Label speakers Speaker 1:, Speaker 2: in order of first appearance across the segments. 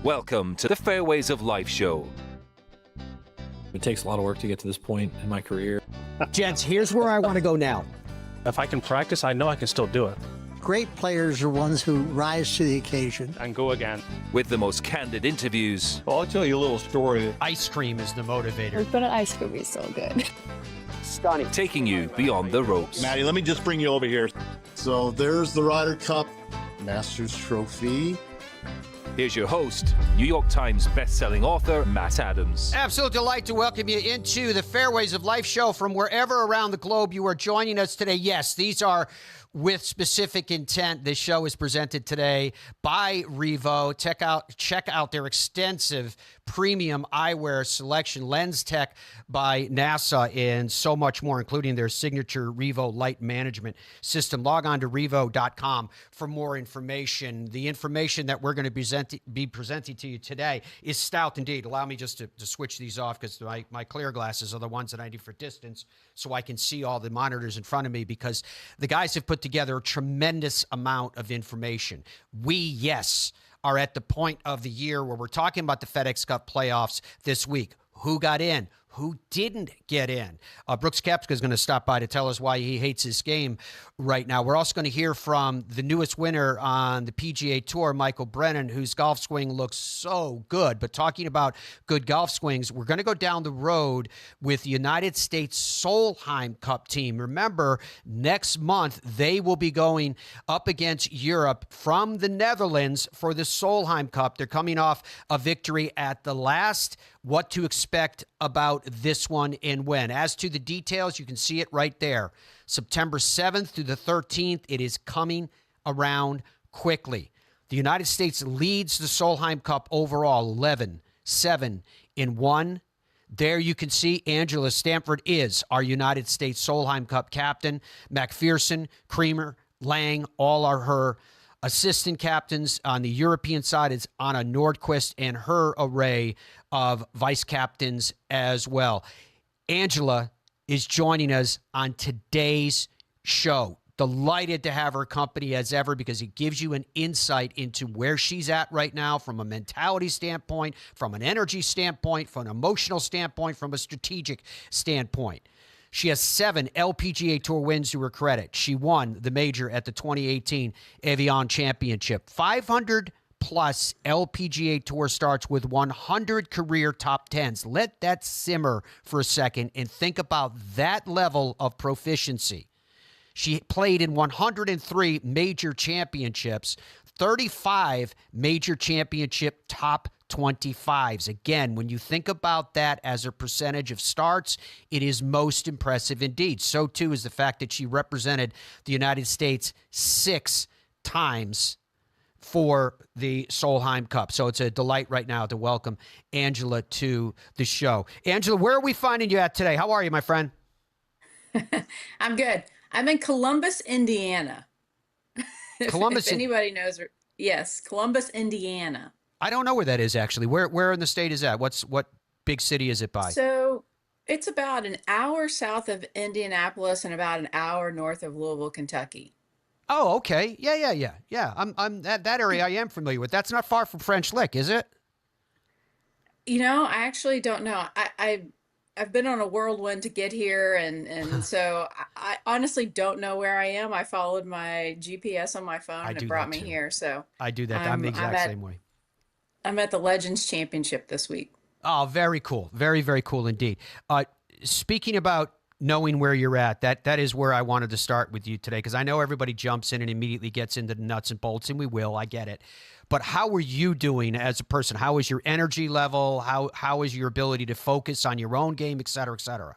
Speaker 1: Welcome to the Fairways of Life show.
Speaker 2: It takes a lot of work to get to this point in my career.
Speaker 3: Gents, here's where I want to go now.
Speaker 4: If I can practice, I know I can still do it.
Speaker 5: Great players are ones who rise to the occasion.
Speaker 4: And go again.
Speaker 1: With the most candid interviews.
Speaker 6: Well, I'll tell you a little story.
Speaker 3: Ice cream is the motivator.
Speaker 7: But ice cream is so good.
Speaker 3: Stunning.
Speaker 1: Taking you beyond the ropes.
Speaker 6: Maddie, let me just bring you over here. So there's the Ryder Cup Masters Trophy.
Speaker 1: Here's your host, New York Times best-selling author, Matt Adams.
Speaker 3: Absolute delight to welcome you into the Fairways of Life show from wherever around the globe you are joining us today. Yes, these are with specific intent. This show is presented today by Revo. Check out their extensive premium eyewear selection, Lens Tech by NASA, and so much more, including their signature Revo light management system. Log on to revo.com for more information. The information that we're going to be presenting to you today is stout indeed. Allow me just to switch these off because my clear glasses are the ones that I need for distance so I can see all the monitors in front of me, because the guys have put together a tremendous amount of information. Yes, are at the point of the year where we're talking about the FedEx Cup playoffs this week. Who got in? Who didn't get in? Brooks Koepka is going to stop by to tell us why he hates his game right now. We're also going to hear from the newest winner on the PGA Tour, Michael Brennan, whose golf swing looks so good. But talking about good golf swings, we're going to go down the road with the United States Solheim Cup team. Remember, next month they will be going up against Europe from the Netherlands for the Solheim Cup. They're coming off a victory at the last. What to expect about this one and when. As to the details, you can see it right there. September 7th through the 13th, it is coming around quickly. The United States leads the Solheim Cup overall 11-7-1. There you can see Angela Stanford is our United States Solheim Cup captain. McPherson, Creamer, Lang, all are her assistant captains. On the European side is Anna Nordquist and her array of vice captains as well. Angela is joining us on today's show. Delighted to have her company as ever, because it gives you an insight into where she's at right now from a mentality standpoint, from an energy standpoint, from an emotional standpoint, from a strategic standpoint. She has 7 LPGA Tour wins to her credit. She won the major at the 2018 Evian Championship. 500-plus LPGA Tour starts with 100 career top 10s. Let that simmer for a second and think about that level of proficiency. She played in 103 major championships, 35 major championship top 25s. Again, when you think about that as a percentage of starts, it is most impressive indeed. So too is the fact that she represented the United States 6 times for the Solheim Cup. So it's a delight right now to welcome Angela to the show. Angela, where are we finding you at today? How are you, my friend?
Speaker 7: I'm good. I'm in Columbus, Indiana.
Speaker 3: Columbus,
Speaker 7: if anybody knows. Yes, Columbus, Indiana.
Speaker 3: I don't know where that is actually. Where in the state is that? What big city is it by?
Speaker 7: So it's about an hour south of Indianapolis and about an hour north of Louisville, Kentucky.
Speaker 3: Oh, okay. Yeah. I'm that area I am familiar with. That's not far from French Lick, is it?
Speaker 7: You know, I actually don't know. I've been on a whirlwind to get here, and so I honestly don't know where I am. I followed my GPS on my phone and it brought me here. So
Speaker 3: I do that. I'm the exact same way.
Speaker 7: I'm at the Legends Championship this week.
Speaker 3: Oh, very cool. Very, very cool indeed. Speaking about knowing where you're at, that is where I wanted to start with you today, because I know everybody jumps in and immediately gets into the nuts and bolts, and we will. I get it. But how are you doing as a person? How is your energy level? How is your ability to focus on your own game, et cetera, et cetera?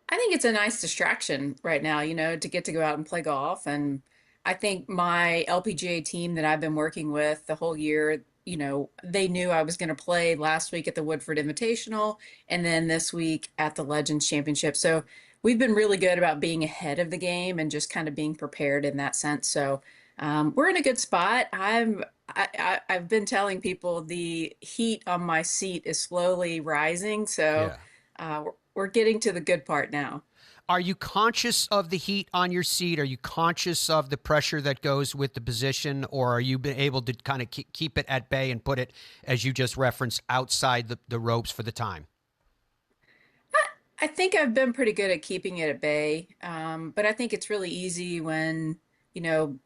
Speaker 7: I think it's a nice distraction right now, to get to go out and play golf. And I think my LPGA team that I've been working with the whole year, they knew I was going to play last week at the Woodford Invitational and then this week at the Legends Championship. So we've been really good about being ahead of the game and just kind of being prepared in that sense. So we're in a good spot. I've been telling people the heat on my seat is slowly rising. So we're getting to the good part now.
Speaker 3: Are you conscious of the heat on your seat? Are you conscious of the pressure that goes with the position, or are you been able to kind of keep it at bay and put it, as you just referenced, outside the ropes for the time?
Speaker 7: I think I've been pretty good at keeping it at bay, but I think it's really easy when, you know,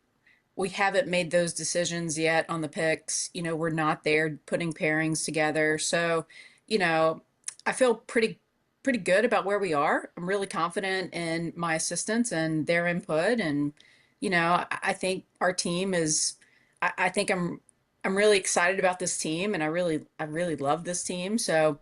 Speaker 7: we haven't made those decisions yet on the picks. You know, we're not there putting pairings together. So, you know, I feel pretty good about where we are. I'm really confident in my assistants and their input. And, you know, I think our team is, I think I'm really excited about this team, and I really love this team. So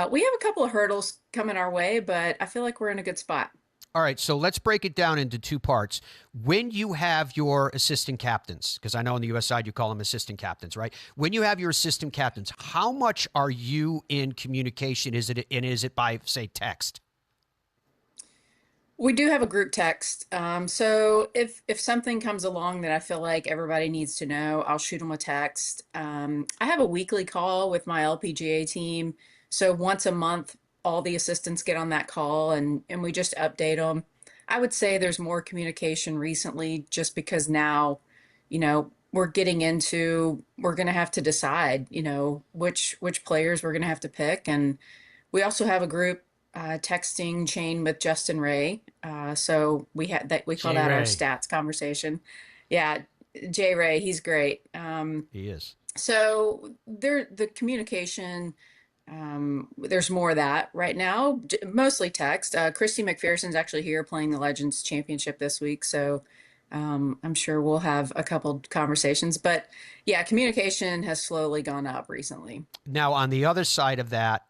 Speaker 7: we have a couple of hurdles coming our way, but I feel like we're in a good spot.
Speaker 3: All right, so let's break it down into two parts. When you have your assistant captains, because I know on the U.S. side you call them assistant captains, right? When you have your assistant captains, how much are you in communication? Is it by, say, text?
Speaker 7: We do have a group text. So if something comes along that I feel like everybody needs to know, I'll shoot them a text. I have a weekly call with my LPGA team. So once a month, all the assistants get on that call, and we just update them. I would say there's more communication recently just because now, you know, we're going to have to decide, you know, which players we're going to have to pick. And we also have a group texting chain with Justin Ray. So we call that our stats conversation. Yeah, Jay Ray, he's great.
Speaker 3: He is.
Speaker 7: So the communication, there's more of that right now, mostly text. Christy McPherson's actually here playing the Legends Championship this week, so I'm sure we'll have a couple conversations. But yeah, communication has slowly gone up recently.
Speaker 3: Now, on the other side of that,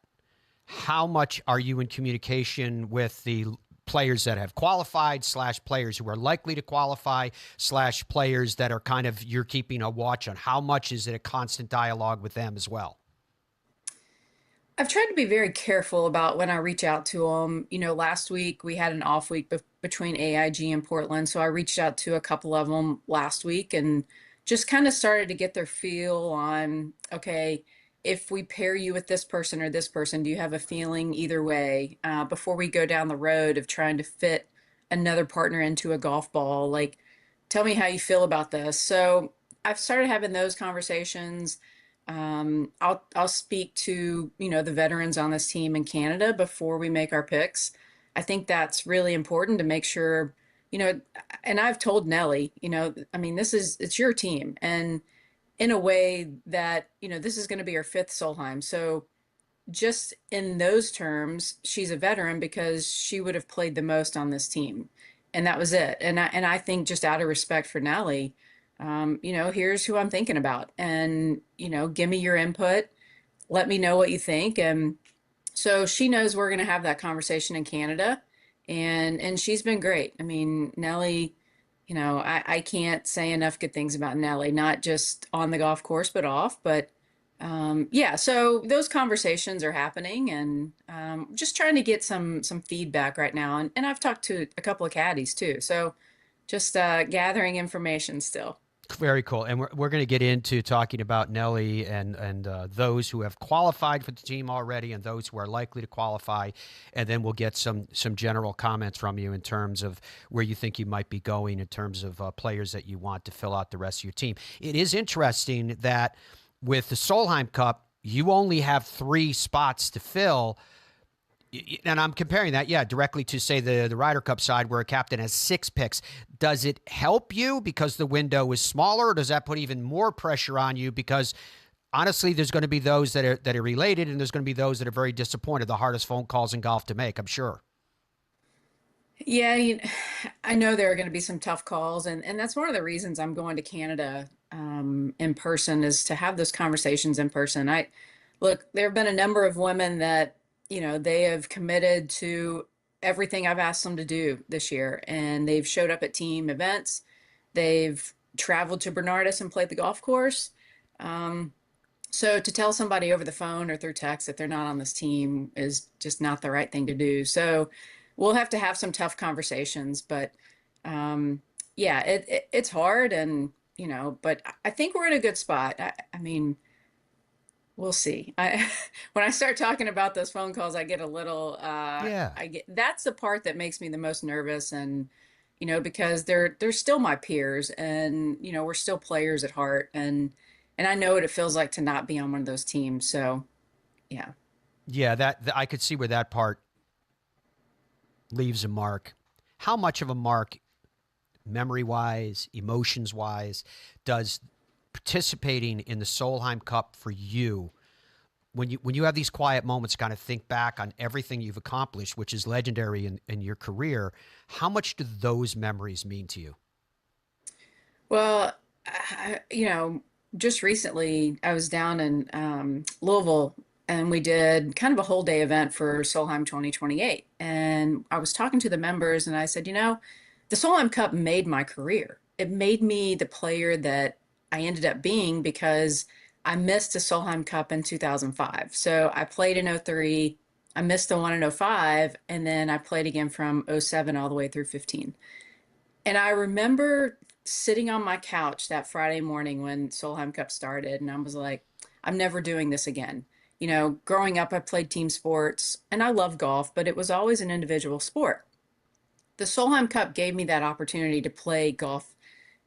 Speaker 3: how much are you in communication with the players that have qualified / players who are likely to qualify / players that are kind of, you're keeping a watch on? How much is it a constant dialogue with them as well?
Speaker 7: I've tried to be very careful about when I reach out to them. You know, last week we had an off week between AIG and Portland, so I reached out to a couple of them last week and just kind of started to get their feel on, okay, if we pair you with this person or this person, do you have a feeling either way? Before we go down the road of trying to fit another partner into a golf ball, like, tell me how you feel about this. So I've started having those conversations. I'll speak to, you know, the veterans on this team in Canada before we make our picks. I think that's really important to make sure, you know, and I've told Nelly, you know, I mean, it's your team, and in a way that, you know, this is going to be her 5th Solheim. So just in those terms, she's a veteran because she would have played the most on this team, and that was it. And I think just out of respect for Nelly, you know, here's who I'm thinking about, and, you know, give me your input. Let me know what you think. And so she knows we're going to have that conversation in Canada, and she's been great. I mean, Nelly, you know, I can't say enough good things about Nelly, not just on the golf course, but off. But yeah, so those conversations are happening, and just trying to get some feedback right now. And I've talked to a couple of caddies too. So just gathering information still.
Speaker 3: Very cool. And we're going to get into talking about Nelly and those who have qualified for the team already and those who are likely to qualify. And then we'll get some general comments from you in terms of where you think you might be going in terms of players that you want to fill out the rest of your team. It is interesting that with the Solheim Cup, you only have 3 spots to fill. And I'm comparing that, directly to, say, the Ryder Cup side where a captain has 6 picks. Does it help you because the window is smaller, or does that put even more pressure on you? Because honestly, there's going to be those that are related, and there's going to be those that are very disappointed. The hardest phone calls in golf to make, I'm sure.
Speaker 7: Yeah, I know there are going to be some tough calls, and that's one of the reasons I'm going to Canada in person, is to have those conversations in person. Look, there have been a number of women that, you know, they have committed to everything I've asked them to do this year, and they've showed up at team events. They've traveled to Bernardus and played the golf course. So to tell somebody over the phone or through text that they're not on this team is just not the right thing to do. So we'll have to have some tough conversations, but yeah, it's hard, and, you know, but I think we're in a good spot. I mean, We'll see. I when I start talking about those phone calls, I get a little
Speaker 3: Yeah.
Speaker 7: I get that's the part that makes me the most nervous and because they're still my peers and we're still players at heart and I know what it feels like to not be on one of those teams. So, yeah.
Speaker 3: Yeah, I could see where that part leaves a mark. How much of a mark, memory wise, emotions wise, does participating in the Solheim Cup for you, when you have these quiet moments, kind of think back on everything you've accomplished, which is legendary in your career, how much do those memories mean to you?
Speaker 7: Well, just recently I was down in Louisville and we did kind of a whole day event for Solheim 2028. And I was talking to the members and I said, the Solheim Cup made my career. It made me the player that I ended up being because I missed the Solheim Cup in 2005. So I played in '03, I missed the one in '05, and then I played again from '07 all the way through 15. And I remember sitting on my couch that Friday morning when Solheim Cup started, and I was like, I'm never doing this again. Growing up, I played team sports and I love golf, but it was always an individual sport. The Solheim Cup gave me that opportunity to play golf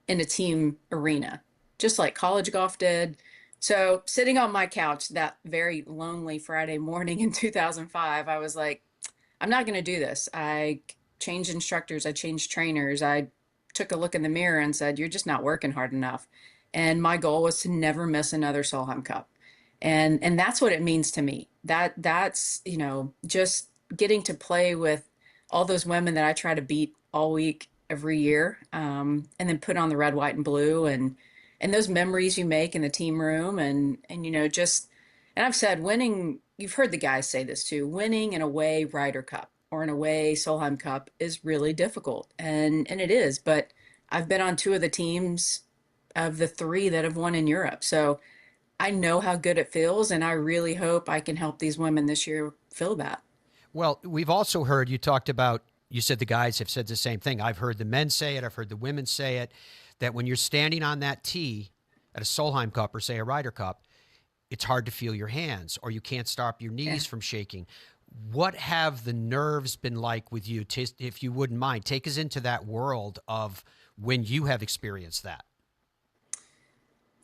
Speaker 7: in a team arena, just like college golf did. So, sitting on my couch that very lonely Friday morning in 2005, I was like, I'm not going to do this. I changed instructors, I changed trainers, I took a look in the mirror and said, you're just not working hard enough. And my goal was to never miss another Solheim Cup. And that's what it means to me. That's just getting to play with all those women that I try to beat all week, every year, and then put on the red, white, and blue, and those memories you make in the team room, and just and I've said winning. You've heard the guys say this too. Winning an away Ryder Cup or an away Solheim Cup is really difficult, and it is. But I've been on two of the teams of the three that have won in Europe, so I know how good it feels, and I really hope I can help these women this year feel that.
Speaker 3: Well, we've also heard you talked about, you said the guys have said the same thing. I've heard the men say it, I've heard the women say it, that when you're standing on that tee at a Solheim Cup or, say, a Ryder Cup, it's hard to feel your hands or you can't stop your knees from shaking. What have the nerves been like with you, if you wouldn't mind? Take us into that world of when you have experienced that.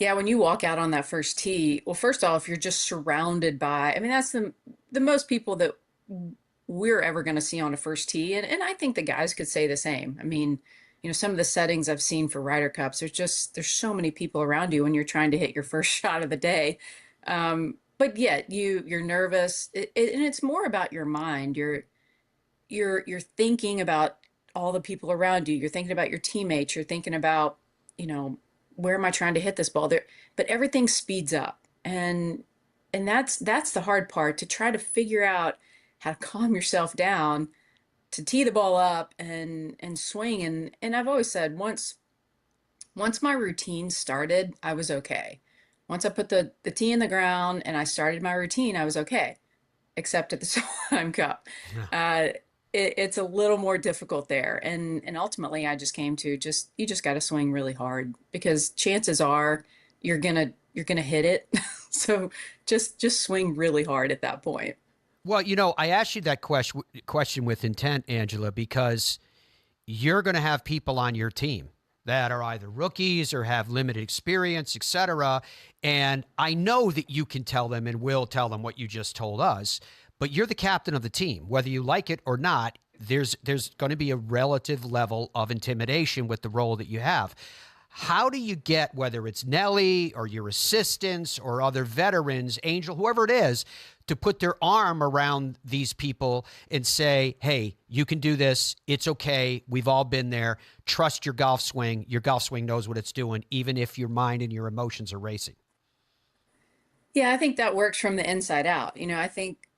Speaker 7: Yeah, when you walk out on that first tee, well, first off, you're just surrounded by, I mean, that's the most people that we're ever going to see on a first tee. And I think the guys could say the same. I mean, some of the settings I've seen for Ryder Cups, there's so many people around you when you're trying to hit your first shot of the day. But yet you're nervous, and it's more about your mind. You're thinking about all the people around you. You're thinking about your teammates. You're thinking about, where am I trying to hit this ball there? But everything speeds up. And that's the hard part, to try to figure out how to calm yourself down, to tee the ball up and swing. And I've always said once my routine started, I was okay. Once I put the tee in the ground and I started my routine, I was okay. Except at the Solheim Cup. It's a little more difficult there. And ultimately I just came to you just got to swing really hard, because chances are you're gonna hit it. So just swing really hard at that point.
Speaker 3: Well, I asked you that question with intent, Angela, because you're going to have people on your team that are either rookies or have limited experience, et cetera. And I know that you can tell them and will tell them what you just told us, but you're the captain of the team. Whether you like it or not, there's going to be a relative level of intimidation with the role that you have. How do you get, whether it's Nelly or your assistants or other veterans, Angel, whoever it is, to put their arm around these people and say, hey, you can do this. It's okay. We've all been there. Trust your golf swing. Your golf swing knows what it's doing, even if your mind and your emotions are racing.
Speaker 7: Yeah, I think that works from the inside out. I think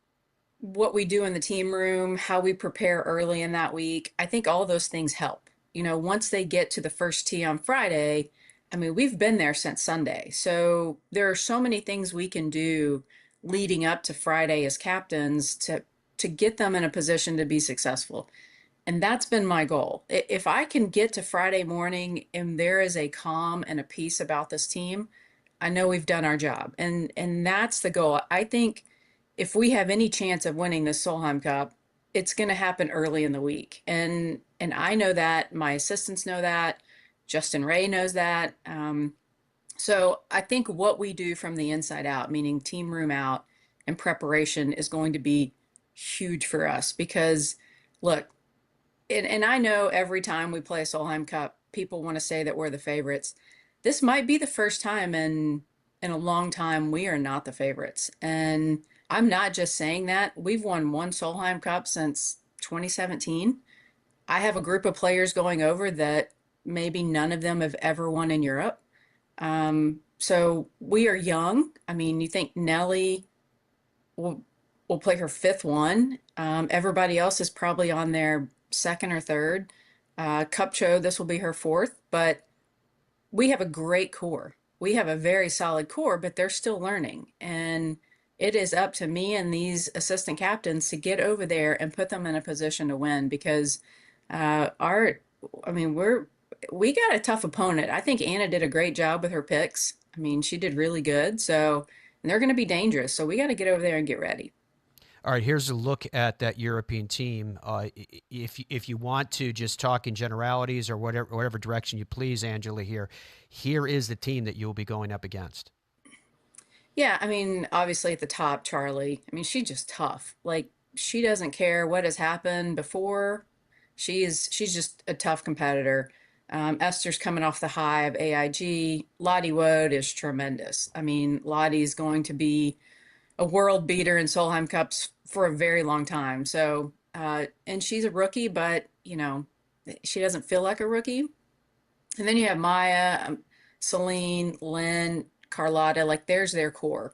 Speaker 7: what we do in the team room, how we prepare early in that week, I think all those things help. Once they get to the first tee on Friday, I mean, we've been there since Sunday. So there are so many things we can do leading up to Friday as captains to get them in a position to be successful. And that's been my goal. If I can get to Friday morning and there is a calm and a peace about this team, I know we've done our job. And that's the goal. I think if we have any chance of winning the Solheim Cup, it's going to happen early in the week. And I know that, my assistants know that, Justin Ray knows that. So I think what we do from the inside out, meaning team room out and preparation, is going to be huge for us because look, and I know every time we play a Solheim Cup, people want to say that we're the favorites. This might be the first time in a long time we are not the favorites. And I'm not just saying that. We've won one Solheim Cup since 2017. I have a group of players going over that maybe none of them have ever won in Europe. So we are young. I mean, you think Nelly will play her fifth one. Everybody else is probably on their second or third. Cupcho, this will be her fourth, but we have a great core. We have a very solid core, but they're still learning. And it is up to me and these assistant captains to get over there and put them in a position to win because we got a tough opponent. I think Anna did a great job with her picks. I mean, she did really good. So, and they're going to be dangerous. So we got to get over there and get ready.
Speaker 3: All right, here's a look at that European team. If you want to just talk in generalities or whatever direction you please, Angela, here is the team that you'll be going up against.
Speaker 7: Yeah, I mean, obviously at the top, Charlie. I mean, she's just tough. Like, she doesn't care what has happened before. She's just a tough competitor. Esther's coming off the high of AIG. Lottie Wood is tremendous. I mean, Lottie's going to be a world beater in Solheim Cups for a very long time. So, and she's a rookie, but, you know, she doesn't feel like a rookie. And then you have Maya, Celine, Lynn, Carlotta, like there's their core,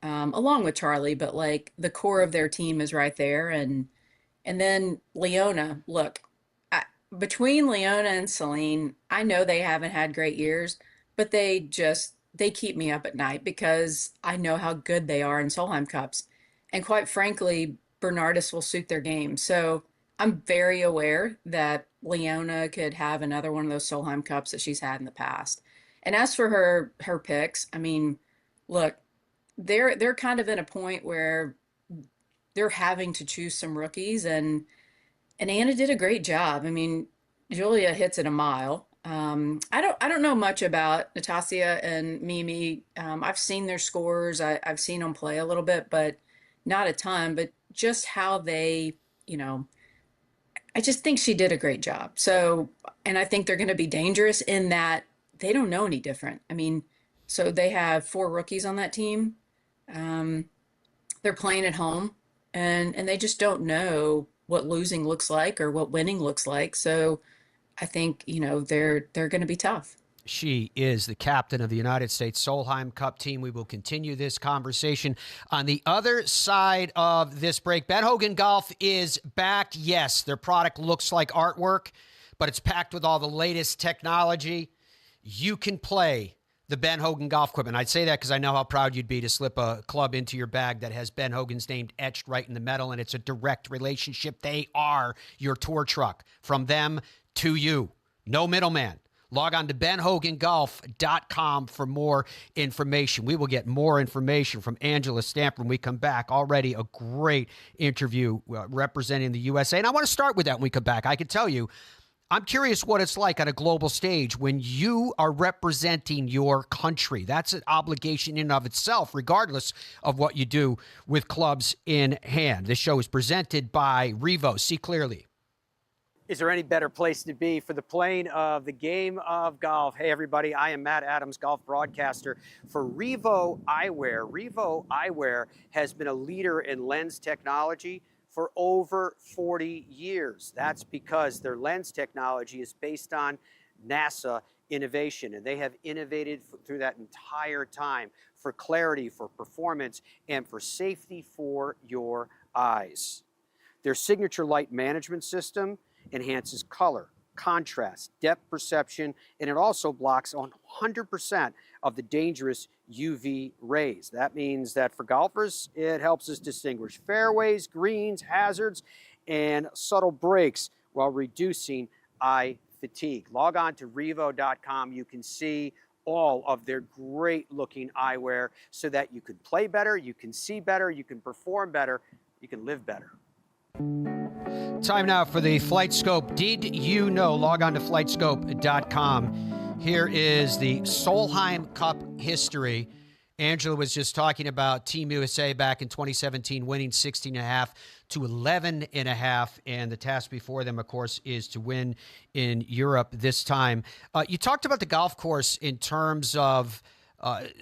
Speaker 7: along with Charlie, but like the core of their team is right there. And then Leona, look, between Leona and Celine, I know they haven't had great years, but they keep me up at night because I know how good they are in Solheim Cups. And quite frankly, Bernardus will suit their game. So I'm very aware that Leona could have another one of those Solheim Cups that she's had in the past. And as for her picks, I mean, look, they're kind of in a point where they're having to choose some rookies, and Anna did a great job. I mean, Julia hits it a mile. I don't know much about Natasha and Mimi. I've seen their scores. I've seen them play a little bit, but not a ton. But just how they, you know, I just think she did a great job. So, and I think they're going to be dangerous in that they don't know any different. I mean, so they have 4 rookies on that team. They're playing at home, and they just don't know what losing looks like or what winning looks like. So I think, you know, they're going to be tough.
Speaker 3: She is the captain of the United States Solheim Cup team. We will continue this conversation on the other side of this break. Ben Hogan Golf is back. Yes, their product looks like artwork, but it's packed with all the latest technology. You can play the Ben Hogan golf equipment. I'd say that because I know how proud you'd be to slip a club into your bag that has Ben Hogan's name etched right in the metal, and it's a direct relationship. They are your tour truck, from them to you. No middleman. Log on to benhogangolf.com for more information. We will get more information from Angela Stanford when we come back. Already a great interview representing the USA. And I want to start with that when we come back. I can tell you, I'm curious what it's like on a global stage when you are representing your country. That's an obligation in and of itself, regardless of what you do with clubs in hand. This show is presented by Revo. See clearly.
Speaker 8: Is there any better place to be for the playing of the game of golf? Hey, everybody, I am Matt Adams, golf broadcaster for Revo Eyewear. Revo Eyewear has been a leader in lens technology for over 40 years. That's because their lens technology is based on NASA innovation, and they have innovated through that entire time for clarity, for performance, and for safety for your eyes. Their signature light management system enhances color, contrast, depth perception, and it also blocks 100% of the dangerous UV rays. That means that for golfers, it helps us distinguish fairways, greens, hazards, and subtle breaks while reducing eye fatigue. Log on to revo.com. You can see all of their great looking eyewear so that you can play better, you can see better, you can perform better, you can live better.
Speaker 3: Time now for the Flight Scope. Did you know? Log on to flightscope.com. Here is the Solheim Cup history. Angela was just talking about Team USA back in 2017 winning 16.5 to 11.5, and the task before them, of course, is to win in Europe this time. You talked about the golf course in terms of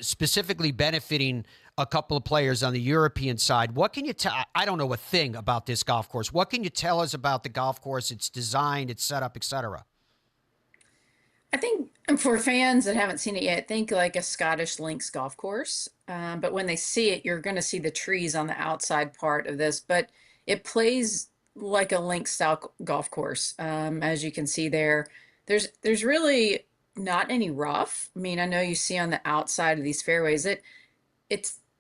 Speaker 3: specifically benefiting a couple of players on the European side. What can you tell? I don't know a thing about this golf course. What can you tell us about the golf course, its design, its setup, etc.?
Speaker 7: I think for fans that haven't seen it yet, think like a Scottish links golf course. But when they see it, you're going to see the trees on the outside part of this. But it plays like a links style golf course, as you can see there. There's really not any rough. I mean, I know you see on the outside of these fairways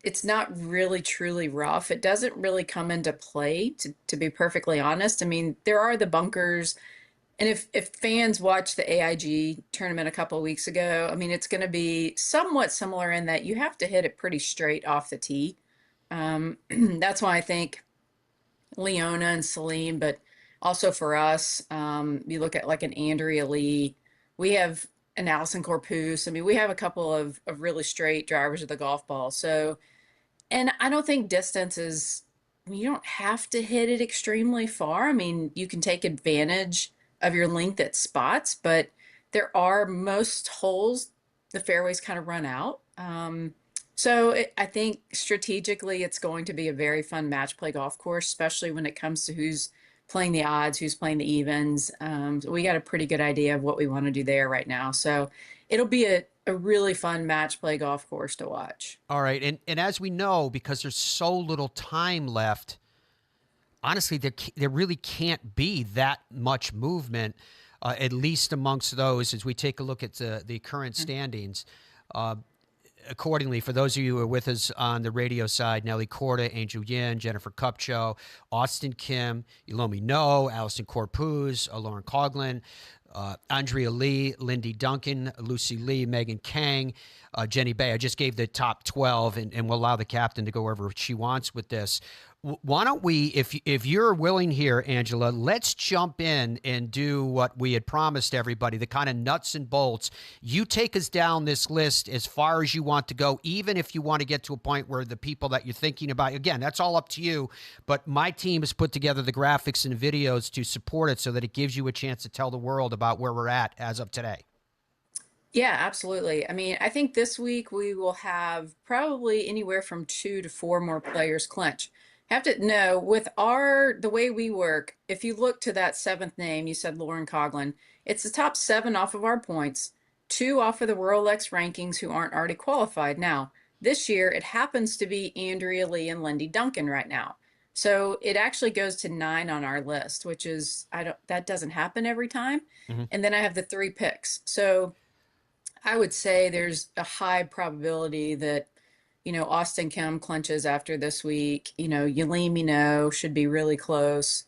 Speaker 7: it's not really truly rough. It doesn't really come into play, to be perfectly honest. I mean, there are the bunkers. And if fans watch the AIG tournament a couple of weeks ago, I mean, it's going to be somewhat similar in that you have to hit it pretty straight off the tee. That's why I think Leona and Solheim, but also for us, you look at like an Andrea Lee, we have an Allison Corpus. I mean, we have a couple of really straight drivers of the golf ball. So, and I don't think distance is, I mean, you don't have to hit it extremely far. I mean, you can take advantage of your length at spots, but there are most holes, the fairways kind of run out. I think strategically it's going to be a very fun match play golf course, especially when it comes to who's playing the odds, who's playing the evens. We got a pretty good idea of what we want to do there right now. So it'll be a really fun match play golf course to watch.
Speaker 3: All right. And as we know, because there's so little time left, honestly, there really can't be that much movement, at least amongst those as we take a look at the current standings. Accordingly, for those of you who are with us on the radio side, Nelly Korda, Angel Yin, Jennifer Kupcho, Austin Kim, Ilomi No, Allison Corpus, Lauren Coughlin, Andrea Lee, Lindy Duncan, Lucy Lee, Megan Kang, Jenny Bay. I just gave the top 12, and we'll allow the captain to go wherever she wants with this. Why don't we, if you're willing here, Angela, let's jump in and do what we had promised everybody, the kind of nuts and bolts. You take us down this list as far as you want to go, even if you want to get to a point where the people that you're thinking about, again, that's all up to you, but my team has put together the graphics and videos to support it so that it gives you a chance to tell the world about where we're at as of today.
Speaker 7: Yeah, absolutely. I mean, I think this week we will have probably anywhere from 2 to 4 more players clinch. Have to know with the way we work, if you look to that 7th name, you said Lauren Coughlin, it's the top 7 off of our points, 2 off of the Rolex rankings who aren't already qualified. Now, this year it happens to be Andrea Lee and Lindy Duncan right now. So it actually goes to 9 on our list, which is, that doesn't happen every time. Mm-hmm. And then I have the 3 picks. So I would say there's a high probability that Austin Kim clinches after this week. Yulimi No should be really close.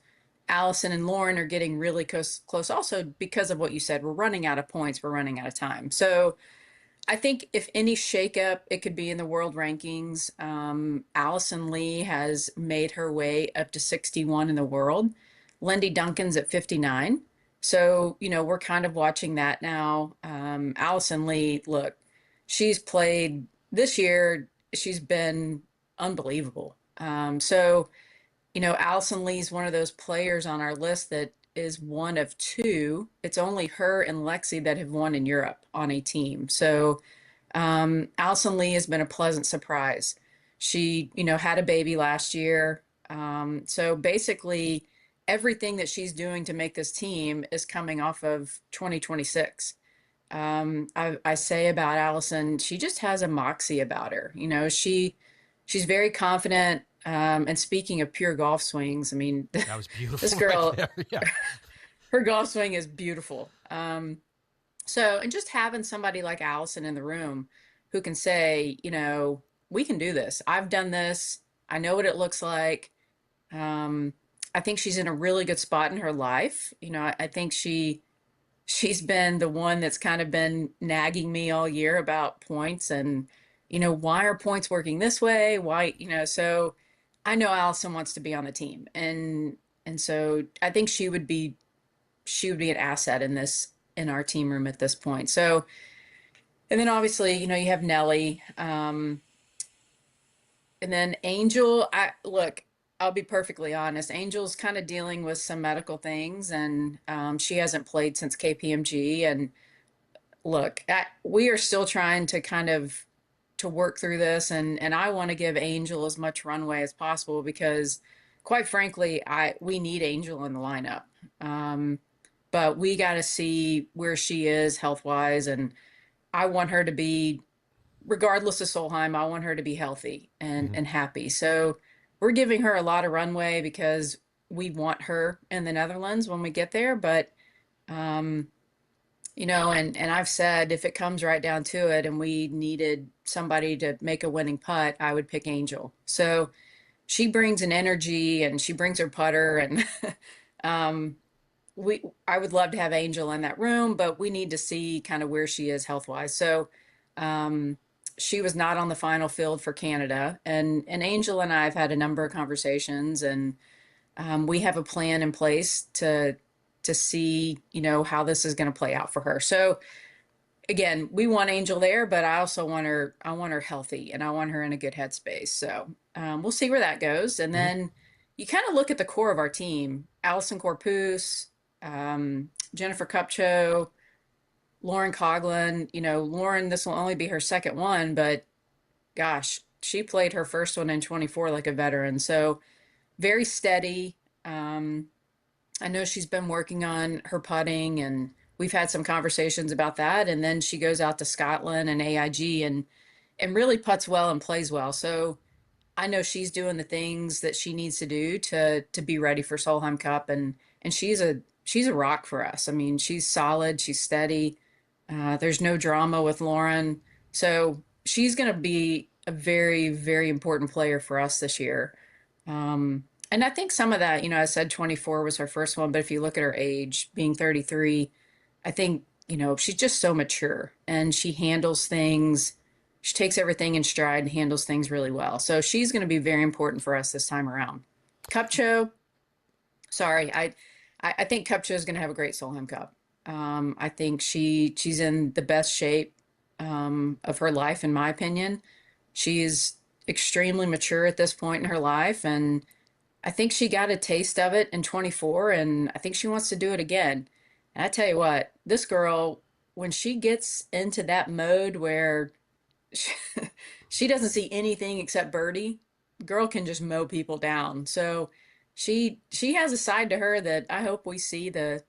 Speaker 7: Allison and Lauren are getting really close also because of what you said. We're running out of points. We're running out of time. So I think if any shakeup, it could be in the world rankings. Allison Lee has made her way up to 61 in the world. Lindy Duncan's at 59. So, we're kind of watching that now. Allison Lee, look, she's played this year. She's been unbelievable. Allison Lee's one of those players on our list that is one of 2. It's only her and Lexi that have won in Europe on a team. So Allison Lee has been a pleasant surprise. She, had a baby last year. So basically everything that she's doing to make this team is coming off of 2026. I say about Allison, she just has a moxie about her. She's very confident. And speaking of pure golf swings, I mean,
Speaker 3: that was beautiful.
Speaker 7: This girl,
Speaker 3: right yeah.
Speaker 7: Her golf swing is beautiful. And just having somebody like Allison in the room who can say, we can do this. I've done this. I know what it looks like. I think she's in a really good spot in her life. I think she she's been the one that's kind of been nagging me all year about points and, why are points working this way? Why, so I know Allison wants to be on the team. And so I think she would be an asset in our team room at this point. So, and then obviously, you have Nelly, and then Angel. I'll be perfectly honest. Angel's kind of dealing with some medical things, and she hasn't played since KPMG. And look, we are still trying to kind of to work through this, and I want to give Angel as much runway as possible because, quite frankly, we need Angel in the lineup. But we got to see where she is health wise, and I want her to be, regardless of Solheim, I want her to be healthy and happy. So we're giving her a lot of runway because we want her in the Netherlands when we get there. But, and I've said if it comes right down to it and we needed somebody to make a winning putt, I would pick Angel. So she brings an energy and she brings her putter and, I would love to have Angel in that room, but we need to see kind of where she is health wise. So, she was not on the final field for Canada, and Angel and I have had a number of conversations, and we have a plan in place to see how this is going to play out for her. So again, we want Angel there, but I also want her. I want her healthy, and I want her in a good headspace. So we'll see where that goes, and then you kind of look at the core of our team: Allison Corpus, Jennifer Kupcho, Lauren Coughlin. Lauren, this will only be her second one, but gosh, she played her first one in 24 like a veteran. So very steady. I know she's been working on her putting, and we've had some conversations about that. And then she goes out to Scotland and AIG and really puts well and plays well. So I know she's doing the things that she needs to do to be ready for Solheim Cup. And she's a rock for us. I mean, she's solid, she's steady. There's no drama with Lauren. So she's going to be a very, very important player for us this year. And I think some of that, I said 24 was her first one, but if you look at her age, being 33, I think, she's just so mature and she handles things. She takes everything in stride and handles things really well. So she's going to be very important for us this time around. Kupcho, sorry, I think Kupcho is going to have a great Solheim Cup. I think she's in the best shape of her life, in my opinion. She is extremely mature at this point in her life, and I think she got a taste of it in 24, and I think she wants to do it again. And I tell you what, this girl, when she gets into that mode where she doesn't see anything except birdie, girl can just mow people down. So she has a side to her that I hope we see the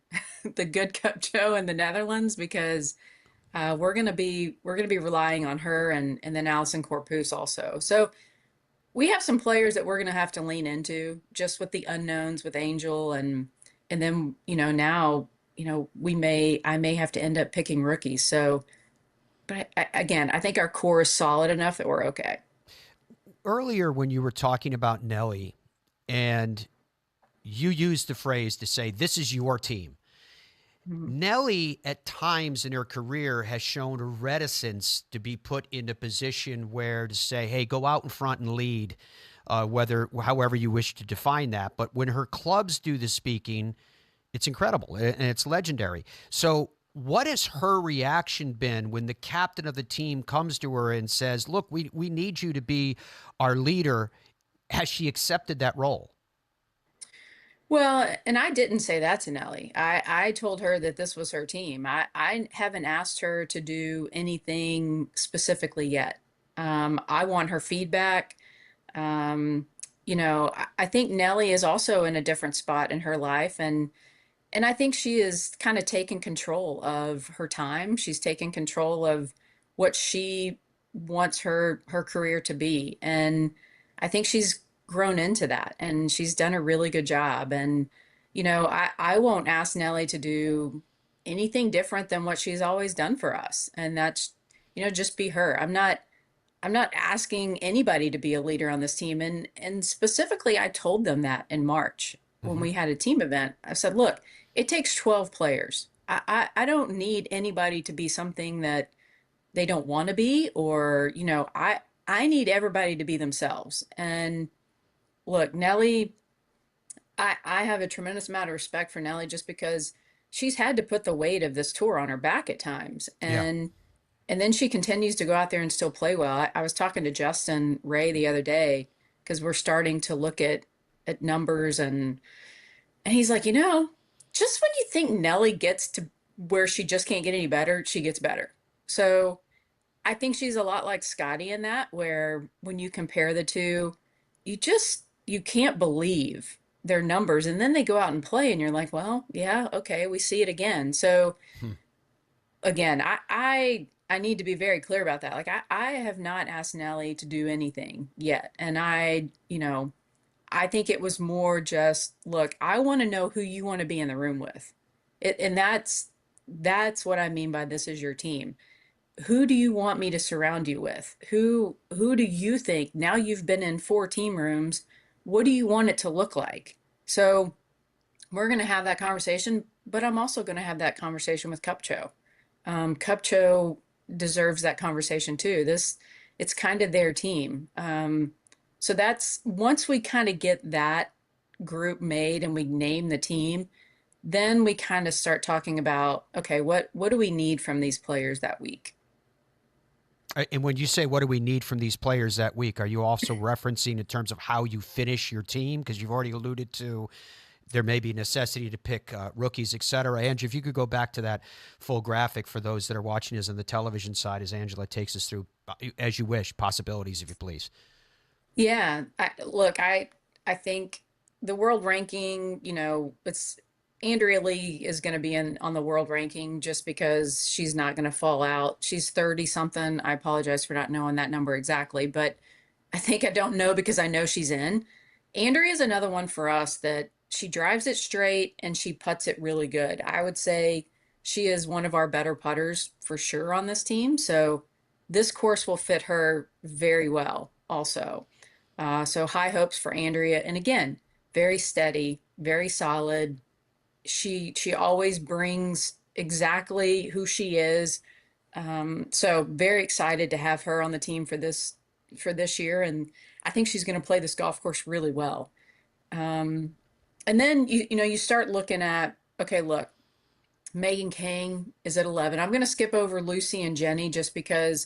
Speaker 7: good Kupcho in the Netherlands, because we're gonna be relying on her and then Allison Corpus also. So we have some players that we're gonna have to lean into just with the unknowns with Angel and then now I may have to end up picking rookies. So, but again, I think our core is solid enough that we're okay.
Speaker 3: Earlier, when you were talking about Nelly, and you used the phrase to say, this is your team. Nelly, at times in her career, has shown a reticence to be put in a position where to say, hey, go out in front and lead, however you wish to define that. But when her clubs do the speaking, it's incredible and it's legendary. So what has her reaction been when the captain of the team comes to her and says, look, we need you to be our leader? Has she accepted that role?
Speaker 7: Well, and I didn't say that to Nelly. I told her that this was her team. I haven't asked her to do anything specifically yet. I want her feedback. I think Nelly is also in a different spot in her life, and I think she is kind of taking control of her time. She's taking control of what she wants her career to be. And I think she's grown into that and she's done a really good job. And, I won't ask Nelly to do anything different than what she's always done for us. And that's, just be her. I'm not asking anybody to be a leader on this team. And specifically, I told them that in March when we had a team event. I said, look, it takes 12 players I don't need anybody to be something that they don't want to be, or, I need everybody to be themselves. And look, Nelly, I have a tremendous amount of respect for Nelly just because she's had to put the weight of this tour on her back at times.
Speaker 3: Yeah.
Speaker 7: And then she continues to go out there and still play well. I was talking to Justin Ray the other day because we're starting to look at numbers, and he's like, just when you think Nelly gets to where she just can't get any better, she gets better. So I think she's a lot like Scotty in that, where when you compare the two, you can't believe their numbers. And then they go out and play and you're like, well, yeah, okay, we see it again. So again, I need to be very clear about that. Like I have not asked Nelly to do anything yet. And I think it was more just, look, I want to know who you want to be in the room with. And that's what I mean by this is your team. Who do you want me to surround you with? Who do you think, now you've been in 4 team rooms, what do you want it to look like? So we're going to have that conversation, but I'm also going to have that conversation with Cupcho. Cupcho deserves that conversation too. It's kind of their team. So that's, once we kind of get that group made and we name the team, then we kind of start talking about, okay, what do we need from these players that week?
Speaker 3: And when you say what do we need from these players that week, are you also referencing in terms of how you finish your team? Because you've already alluded to there may be necessity to pick rookies, et cetera. Angie, if you could go back to that full graphic for those that are watching us on the television side as Angela takes us through, as you wish, possibilities, if you please.
Speaker 7: Yeah, I think the world ranking, it's Andrea Lee is going to be on the world ranking just because she's not going to fall out. She's 30 something. I apologize for not knowing that number exactly, but I don't know because I know she's in. Andrea is another one for us that she drives it straight and she putts it really good. I would say she is one of our better putters for sure on this team. So this course will fit her very well also. So high hopes for Andrea. And again, very steady, very solid. She always brings exactly who she is. So very excited to have her on the team for this year. And I think she's going to play this golf course really well. And then, you start looking at, okay, look, Megan Kang is at 11. I'm going to skip over Lucy and Jenny just because,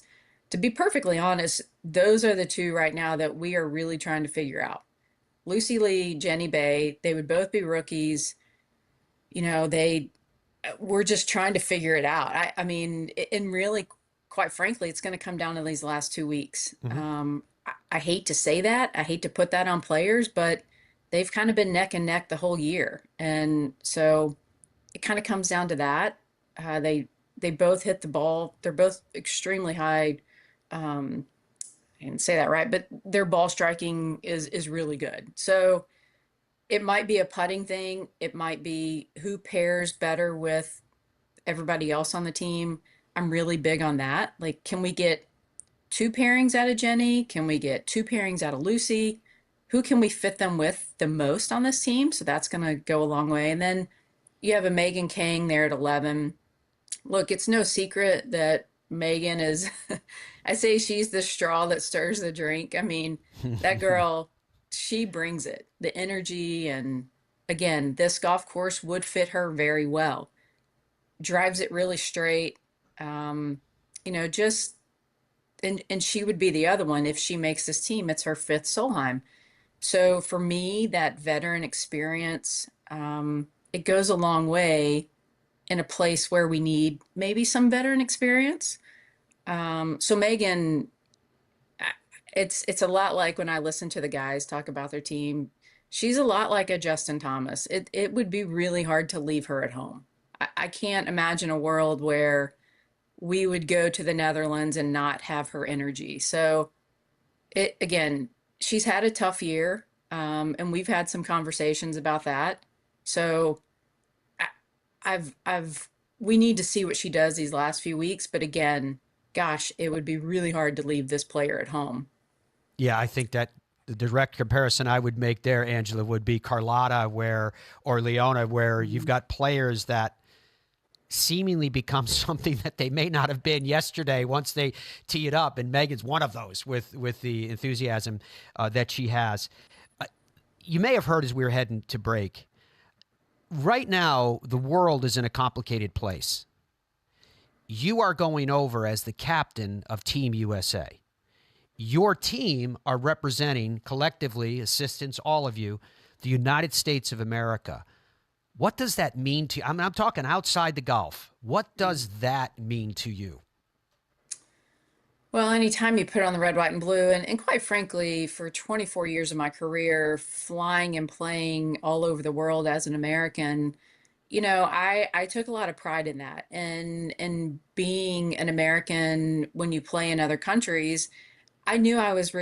Speaker 7: to be perfectly honest, those are the two right now that we are really trying to figure out. Lucy Lee, Jenny Bay, they would both be rookies. We're just trying to figure it out. I mean, and really, quite frankly, it's going to come down to these last 2 weeks.
Speaker 3: Mm-hmm.
Speaker 7: I hate to say that. I hate to put that on players, but they've kind of been neck and neck the whole year. And so it kind of comes down to that. They both hit the ball. They're both extremely high. I didn't say that right, but their ball striking is really good. So it might be a putting thing. It might be who pairs better with everybody else on the team. I'm really big on that. Like, can we get 2 pairings out of Jenny? Can we get 2 pairings out of Lucy? Who can we fit them with the most on this team? So that's going to go a long way. And then you have a Megan Kang there at 11. Look, it's no secret that Megan is, I say she's the straw that stirs the drink. I mean, that girl, she brings it, the energy. And again, this golf course would fit her very well. Drives it really straight. Just, and she would be the other one if she makes this team. It's her 5th Solheim. So for me, that veteran experience, it goes a long way in a place where we need maybe some veteran experience. So Megan, it's a lot like when I listen to the guys talk about their team. She's a lot like a Justin Thomas. It would be really hard to leave her at home. I can't imagine a world where we would go to the Netherlands and not have her energy. So again, she's had a tough year, and we've had some conversations about that. So we need to see what she does these last few weeks. But again, gosh, it would be really hard to leave this player at home.
Speaker 3: Yeah, I think that the direct comparison I would make there, Angela, would be Carlotta or Leona, where you've got players that seemingly become something that they may not have been yesterday once they tee it up. And Megan's one of those with the enthusiasm that she has. You may have heard as we were heading to break. Right now, the world is in a complicated place. You are going over as the captain of Team USA. Your team are representing collectively, assistants, all of you, the United States of America. What does that mean to you? I'm talking outside the golf. What does that mean to you?
Speaker 7: Well, anytime you put on the red, white, and blue, and quite frankly, for 24 years of my career, flying and playing all over the world as an American, I took a lot of pride in that. And being an American when you play in other countries, I knew I was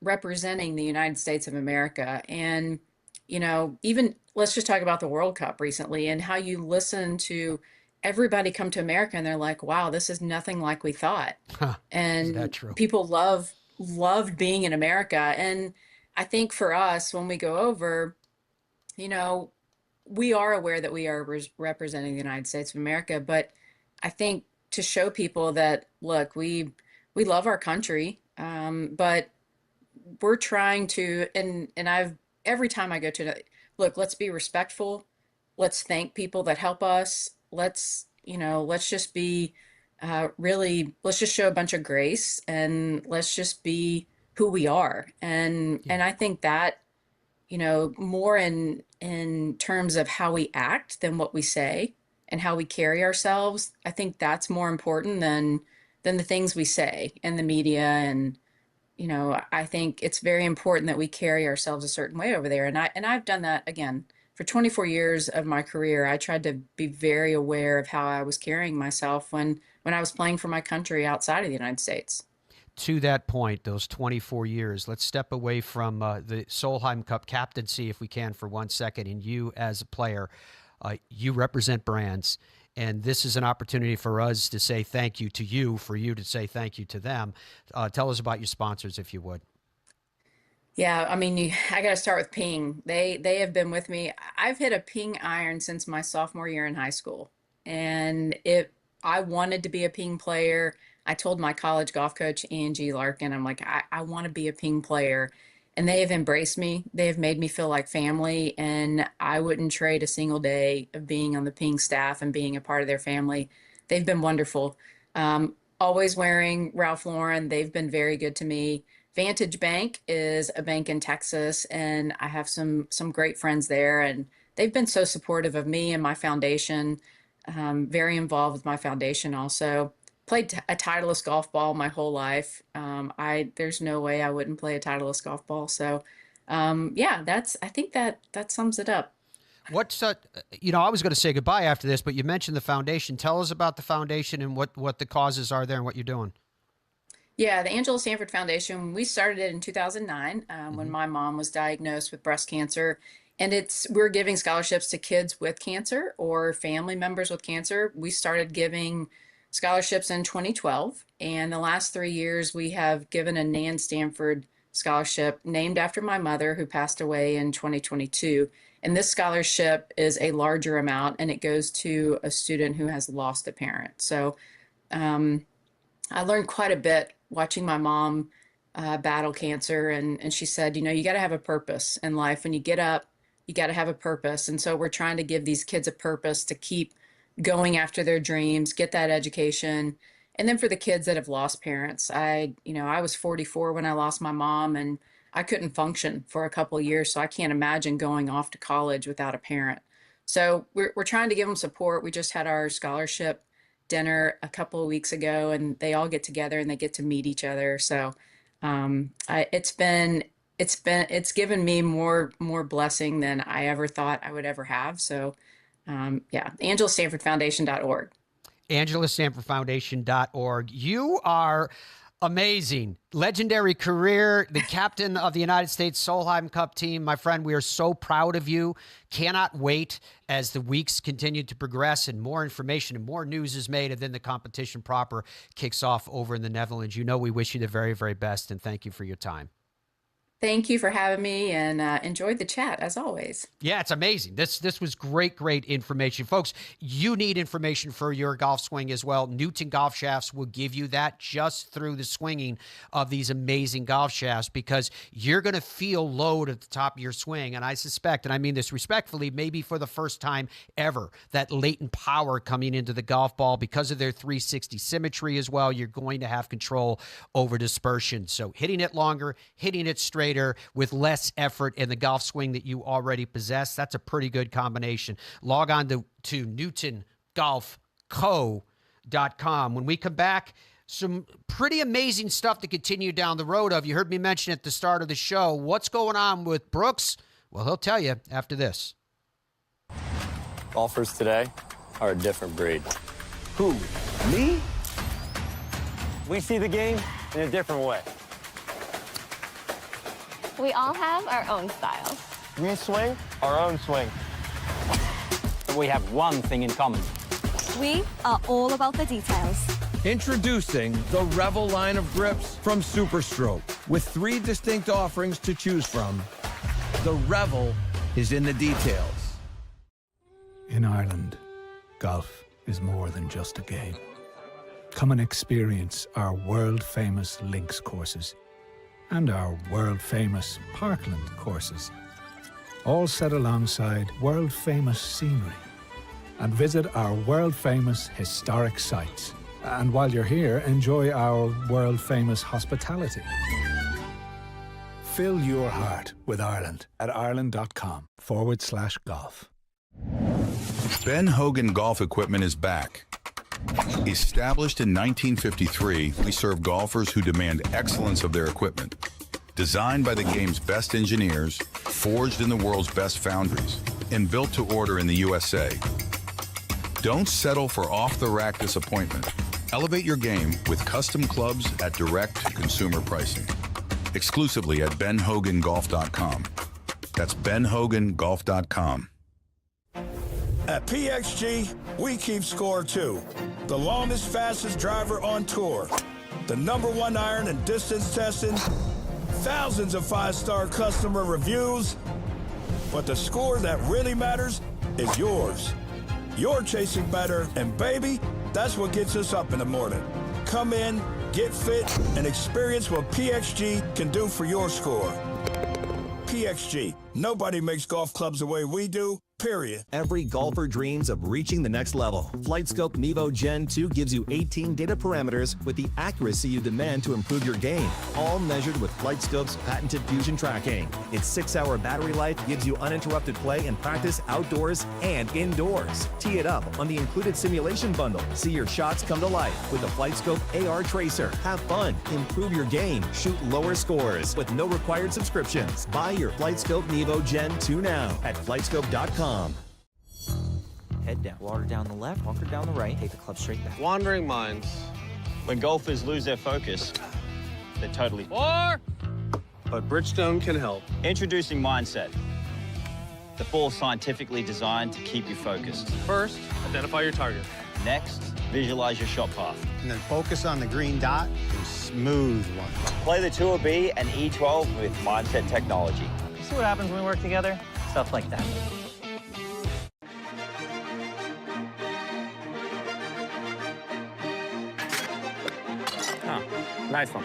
Speaker 7: representing the United States of America. And, even let's just talk about the World Cup recently and how you listen to everybody come to America and they're like, wow, this is nothing like we thought.
Speaker 3: Huh,
Speaker 7: and
Speaker 3: is that true?
Speaker 7: People loved being in America. And I think for us, when we go over, we are aware that we are representing the United States of America, but I think to show people that, look, we love our country, but we're trying to, and every time I go to, look, let's be respectful. Let's thank people that help us. Let's just be let's just show a bunch of grace, and let's just be who we are. And I think that, more in terms of how we act than what we say and how we carry ourselves, I think that's more important than the things we say in the media. And, I think it's very important that we carry ourselves a certain way over there. And I've done that again. For 24 years of my career, I tried to be very aware of how I was carrying myself when I was playing for my country outside of the United States.
Speaker 3: To that point, those 24 years, let's step away from the Solheim Cup captaincy, if we can, for 1 second. And you as a player, you represent brands. And this is an opportunity for us to say thank you to you, for you to say thank you to them. Tell us about your sponsors, if you would.
Speaker 7: Yeah, I mean, I got to start with Ping. They have been with me. I've hit a Ping iron since my sophomore year in high school. And I wanted to be a Ping player. I told my college golf coach, Angie Larkin, I'm like, I want to be a Ping player. And they have embraced me. They have made me feel like family. And I wouldn't trade a single day of being on the Ping staff and being a part of their family. They've been wonderful. Always wearing Ralph Lauren. They've been very good to me. Vantage Bank is a bank in Texas, and I have some great friends there, and they've been so supportive of me and my foundation. Very involved with my foundation also. Played a Titleist golf ball my whole life. There's no way I wouldn't play a Titleist golf ball. So, I think that sums it up.
Speaker 3: What's I was going to say goodbye after this, but you mentioned the foundation. Tell us about the foundation and what the causes are there and what you're doing.
Speaker 7: Yeah, the Angela Stanford Foundation, we started it in 2009 when my mom was diagnosed with breast cancer. And we're giving scholarships to kids with cancer or family members with cancer. We started giving scholarships in 2012. And the last 3 years, we have given a Nan Stanford scholarship named after my mother, who passed away in 2022. And this scholarship is a larger amount, and it goes to a student who has lost a parent. So I learned quite a bit watching my mom battle cancer. And she said, you got to have a purpose in life. When you get up, you got to have a purpose. And so we're trying to give these kids a purpose to keep going after their dreams, get that education. And then for the kids that have lost parents, I was 44 when I lost my mom, and I couldn't function for a couple of years. So I can't imagine going off to college without a parent. So we're trying to give them support. We just had our scholarship dinner a couple of weeks ago, and they all get together and they get to meet each other. So it's given me more blessing than I ever thought I would ever have. So AngelaStanfordFoundation.org.
Speaker 3: AngelaStanfordFoundation.org. You are amazing. Legendary career, the captain of the United States Solheim Cup team. My friend, we are so proud of you. Cannot wait as the weeks continue to progress and more information and more news is made, and then the competition proper kicks off over in the Netherlands. We wish you the very, very best, and thank you for your time.
Speaker 7: Thank you for having me, and enjoyed the chat as always.
Speaker 3: Yeah, it's amazing. This was great information. Folks, you need information for your golf swing as well. Newton Golf Shafts will give you that just through the swinging of these amazing golf shafts, because you're going to feel load at the top of your swing. And I suspect, and I mean this respectfully, maybe for the first time ever, that latent power coming into the golf ball because of their 360 symmetry as well. You're going to have control over dispersion. So hitting it longer, hitting it straighter with less effort in the golf swing that you already possess, that's a pretty good combination. Log on to newtongolfco.com. When we come back, some pretty amazing stuff to continue down the road of. You heard me mention at the start of the show. What's going on with Brooks? Well, he'll tell you after this.
Speaker 9: Golfers today are a different breed.
Speaker 10: Who? Me?
Speaker 9: We see the game in a different way.
Speaker 11: We all have our own styles.
Speaker 9: We swing our own swing. But we have one thing in common.
Speaker 11: We are all about the details.
Speaker 10: Introducing the Revel line of grips from Superstroke. With 3 distinct offerings to choose from, the Revel is in the details.
Speaker 12: In Ireland, golf is more than just a game. Come and experience our world-famous links courses and our world-famous Parkland courses, all set alongside world-famous scenery. And visit our world-famous historic sites. And while you're here, enjoy our world-famous hospitality. Fill your heart with Ireland at ireland.com/golf.
Speaker 13: Ben Hogan Golf Equipment is back. Established in 1953, we serve golfers who demand excellence of their equipment. Designed by the game's best engineers, forged in the world's best foundries, and built to order in the USA. Don't settle for off-the-rack disappointment. Elevate your game with custom clubs at direct-to-consumer pricing. Exclusively at benhogangolf.com. That's benhogangolf.com.
Speaker 14: At PXG, we keep score too. The longest, fastest driver on tour. The #1 iron and distance testing. Thousands of 5-star customer reviews. But the score that really matters is yours. You're chasing better, and baby, that's what gets us up in the morning. Come in, get fit, and experience what PXG can do for your score. PXG, nobody makes golf clubs the way we do. Period.
Speaker 15: Every golfer dreams of reaching the next level. FlightScope Nevo Gen 2 gives you 18 data parameters with the accuracy you demand to improve your game, all measured with FlightScope's patented fusion tracking. Its 6-hour battery life gives you uninterrupted play and practice outdoors and indoors. Tee it up on the included simulation bundle. See your shots come to life with the FlightScope AR Tracer. Have fun, improve your game, shoot lower scores with no required subscriptions. Buy your FlightScope Nevo Gen 2 now at FlightScope.com.
Speaker 16: Head down, water down the left, bunker down the right, take the club straight back.
Speaker 9: Wandering minds. When golfers lose their focus, they're totally...
Speaker 4: But Bridgestone can help.
Speaker 9: Introducing Mindset. The ball scientifically designed to keep you focused.
Speaker 4: First, identify your target.
Speaker 9: Next, visualize your shot path.
Speaker 17: And then focus on the green dot and smooth one.
Speaker 9: Play the Tour B and E12 with Mindset technology.
Speaker 16: You see what happens when we work together? Stuff like that.
Speaker 9: Nice one.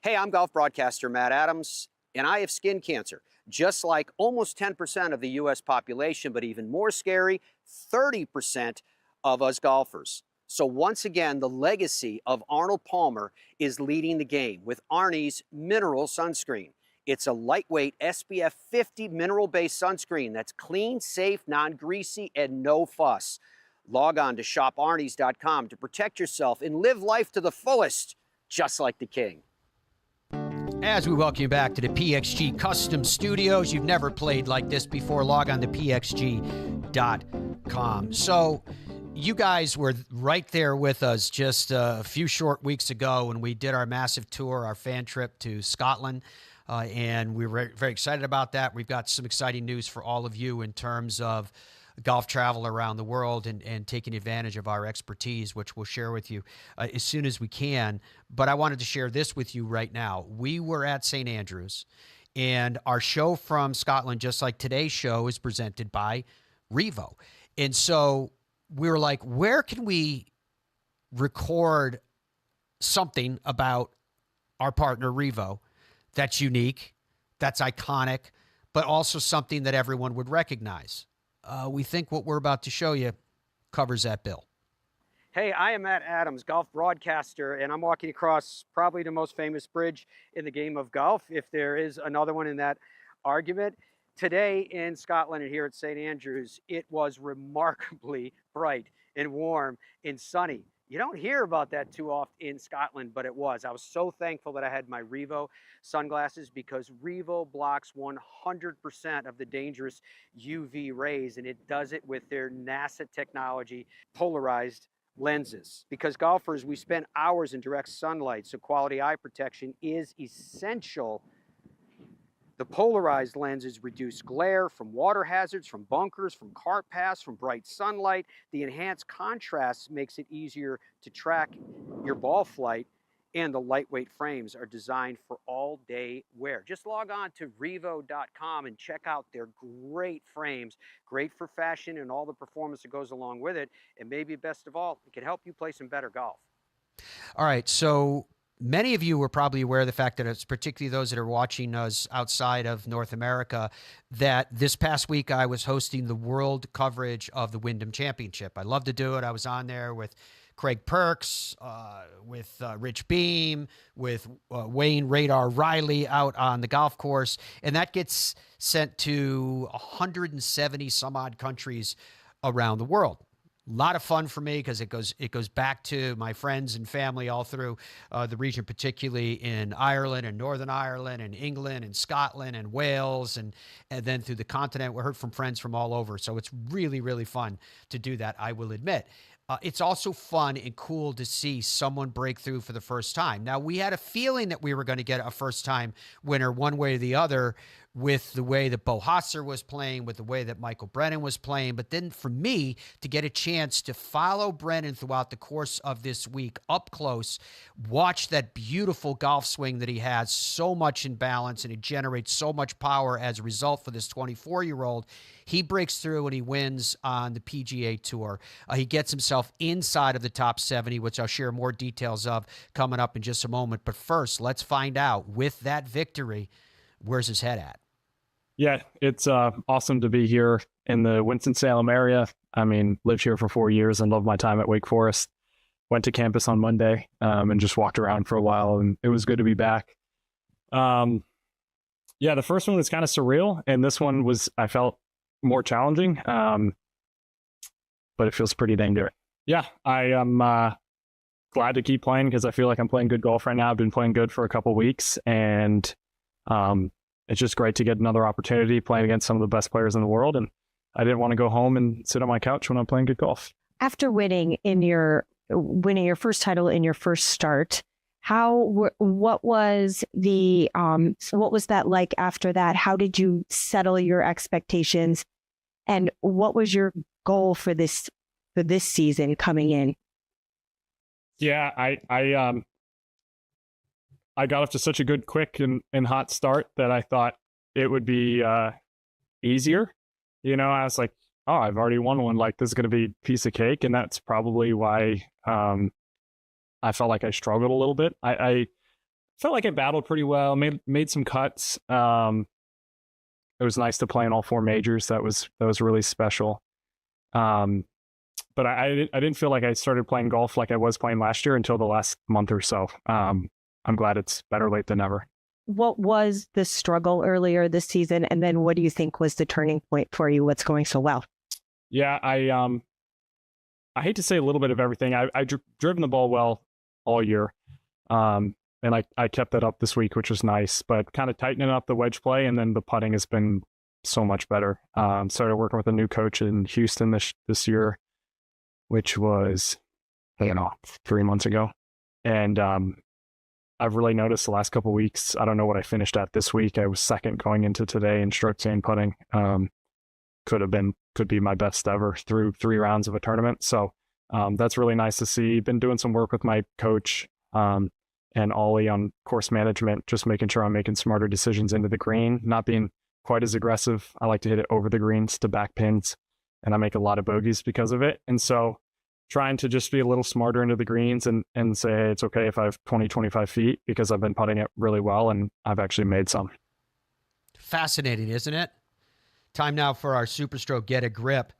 Speaker 8: Hey, I'm golf broadcaster Matt Adams, and I have skin cancer, just like almost 10% of the U.S. population, but even more scary, 30% of us golfers. So once again, the legacy of Arnold Palmer is leading the game with Arnie's Mineral Sunscreen. It's a lightweight SPF 50 mineral-based sunscreen that's clean, safe, non-greasy, and no fuss. Log on to shoparnies.com to protect yourself and live life to the fullest, just like the king.
Speaker 3: As we welcome you back to the PXG Custom Studios, you've never played like this before. Log on to pxg.com. So You guys were right there with us just a few short weeks ago when we did our massive tour, our fan trip to Scotland. And we were very excited about that. We've got some exciting news for all of you in terms of golf travel around the world and taking advantage of our expertise, which we'll share with you as soon as we can. But I wanted to share this with you right now. We were at St. Andrews, and our show from Scotland, just like today's show, is presented by Revo. And so we were like, where can we record something about our partner Revo that's unique, that's iconic, but also something that everyone would recognize? We think what we're about to show you covers that bill.
Speaker 8: Hey, I am Matt Adams, golf broadcaster, and I'm walking across probably the most famous bridge in the game of golf, if there is another one in that argument. Today in Scotland and here at St. Andrews, it was remarkably bright and warm and sunny. You don't hear about that too often in Scotland, but it was. I was so thankful that I had my Revo sunglasses because Revo blocks 100% of the dangerous UV rays, and it does it with their NASA technology polarized lenses. Because golfers, we spend hours in direct sunlight, so quality eye protection is essential. The polarized lenses reduce glare from water hazards, from bunkers, from cart paths, from bright sunlight. The enhanced contrast makes it easier to track your ball flight, and the lightweight frames are designed for all-day wear. Just log on to revo.com and check out their great frames, great for fashion and all the performance that goes along with it. And maybe best of all, it can help you play some better golf.
Speaker 3: All right, so many of you were probably aware of the fact that it's particularly those that are watching us outside of North America, that this past week I was hosting the world coverage of the Wyndham Championship. I love to do it. I was on there with Craig Perks, with Rich Beam, with Wayne Radar Riley out on the golf course. And that gets sent to 170 some odd countries around the world. A lot of fun for me because it goes back to my friends and family all through the region, particularly in Ireland and Northern Ireland and England and Scotland and Wales and then through the continent. We heard from friends from all over. So it's really, really fun to do that, I will admit. It's also fun and cool to see someone break through for the first time. Now, we had a feeling that we were going to get a first-time winner one way or the other with the way that Bo Hosser was playing, with the way that Michael Brennan was playing. But then for me to get a chance to follow Brennan throughout the course of this week up close, watch that beautiful golf swing that he has, so much in balance, and it generates so much power as a result for this 24-year-old. He breaks through and he wins on the PGA Tour. He gets himself inside of the top 70, which I'll share more details of coming up in just a moment. But first, let's find out, with that victory, where's his head at?
Speaker 18: Yeah, it's awesome to be here in the Winston-Salem area. I mean, lived here for 4 years and loved my time at Wake Forest. Went to campus on Monday and just walked around for a while, and it was good to be back. Yeah, the first one was kind of surreal, and this one was, I felt, more challenging, but it feels pretty dang good. Yeah, I am glad to keep playing because I feel like I'm playing good golf right now. I've been playing good for a couple weeks, and it's just great to get another opportunity playing against some of the best players in the world. And I didn't want to go home and sit on my couch when I'm playing good golf.
Speaker 19: After winning your first title in your first start, what was that like after that? How did you settle your expectations, and what was your goal for this season coming in?
Speaker 18: Yeah, I got off to such a good, quick and hot start that I thought it would be easier. You know, I was like, oh, I've already won one. Like, this is going to be a piece of cake. And that's probably why I felt like I struggled a little bit. I felt like I battled pretty well, made some cuts. It was nice to play in all four majors. That was really special. But I didn't feel like I started playing golf like I was playing last year until the last month or so. I'm glad it's better late than never.
Speaker 19: What was the struggle earlier this season? And then what do you think was the turning point for you? What's going so well?
Speaker 18: Yeah, I hate to say a little bit of everything. I've driven the ball well all year. And I kept that up this week, which was nice, but kind of tightening up the wedge play. And then the putting has been so much better. Started working with a new coach in Houston this year. which was, 3 months ago. And I've really noticed the last couple of weeks, I don't know what I finished at this week. I was second going into today in strokes and putting. Could be my best ever through 3 rounds of a tournament. So that's really nice to see. Been doing some work with my coach and Ollie on course management, just making sure I'm making smarter decisions into the green, not being quite as aggressive. I like to hit it over the greens to back pins, and I make a lot of bogeys because of it. And so trying to just be a little smarter into the greens and say, hey, it's okay if I have 20, 25 feet because I've been putting it really well and I've actually made some.
Speaker 3: Fascinating, isn't it? Time now for our Superstroke Get a Grip.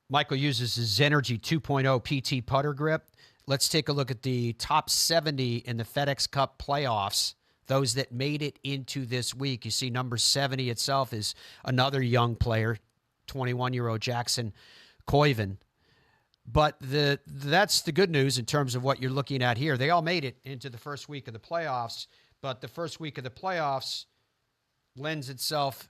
Speaker 3: Michael uses his Zenergy 2.0 PT putter grip. Let's take a look at the top 70 in the FedEx Cup playoffs, those that made it into this week. You see number 70 itself is another young player, 21-year-old Jackson Koiven. But that's the good news in terms of what you're looking at here. They all made it into the first week of the playoffs, but the first week of the playoffs lends itself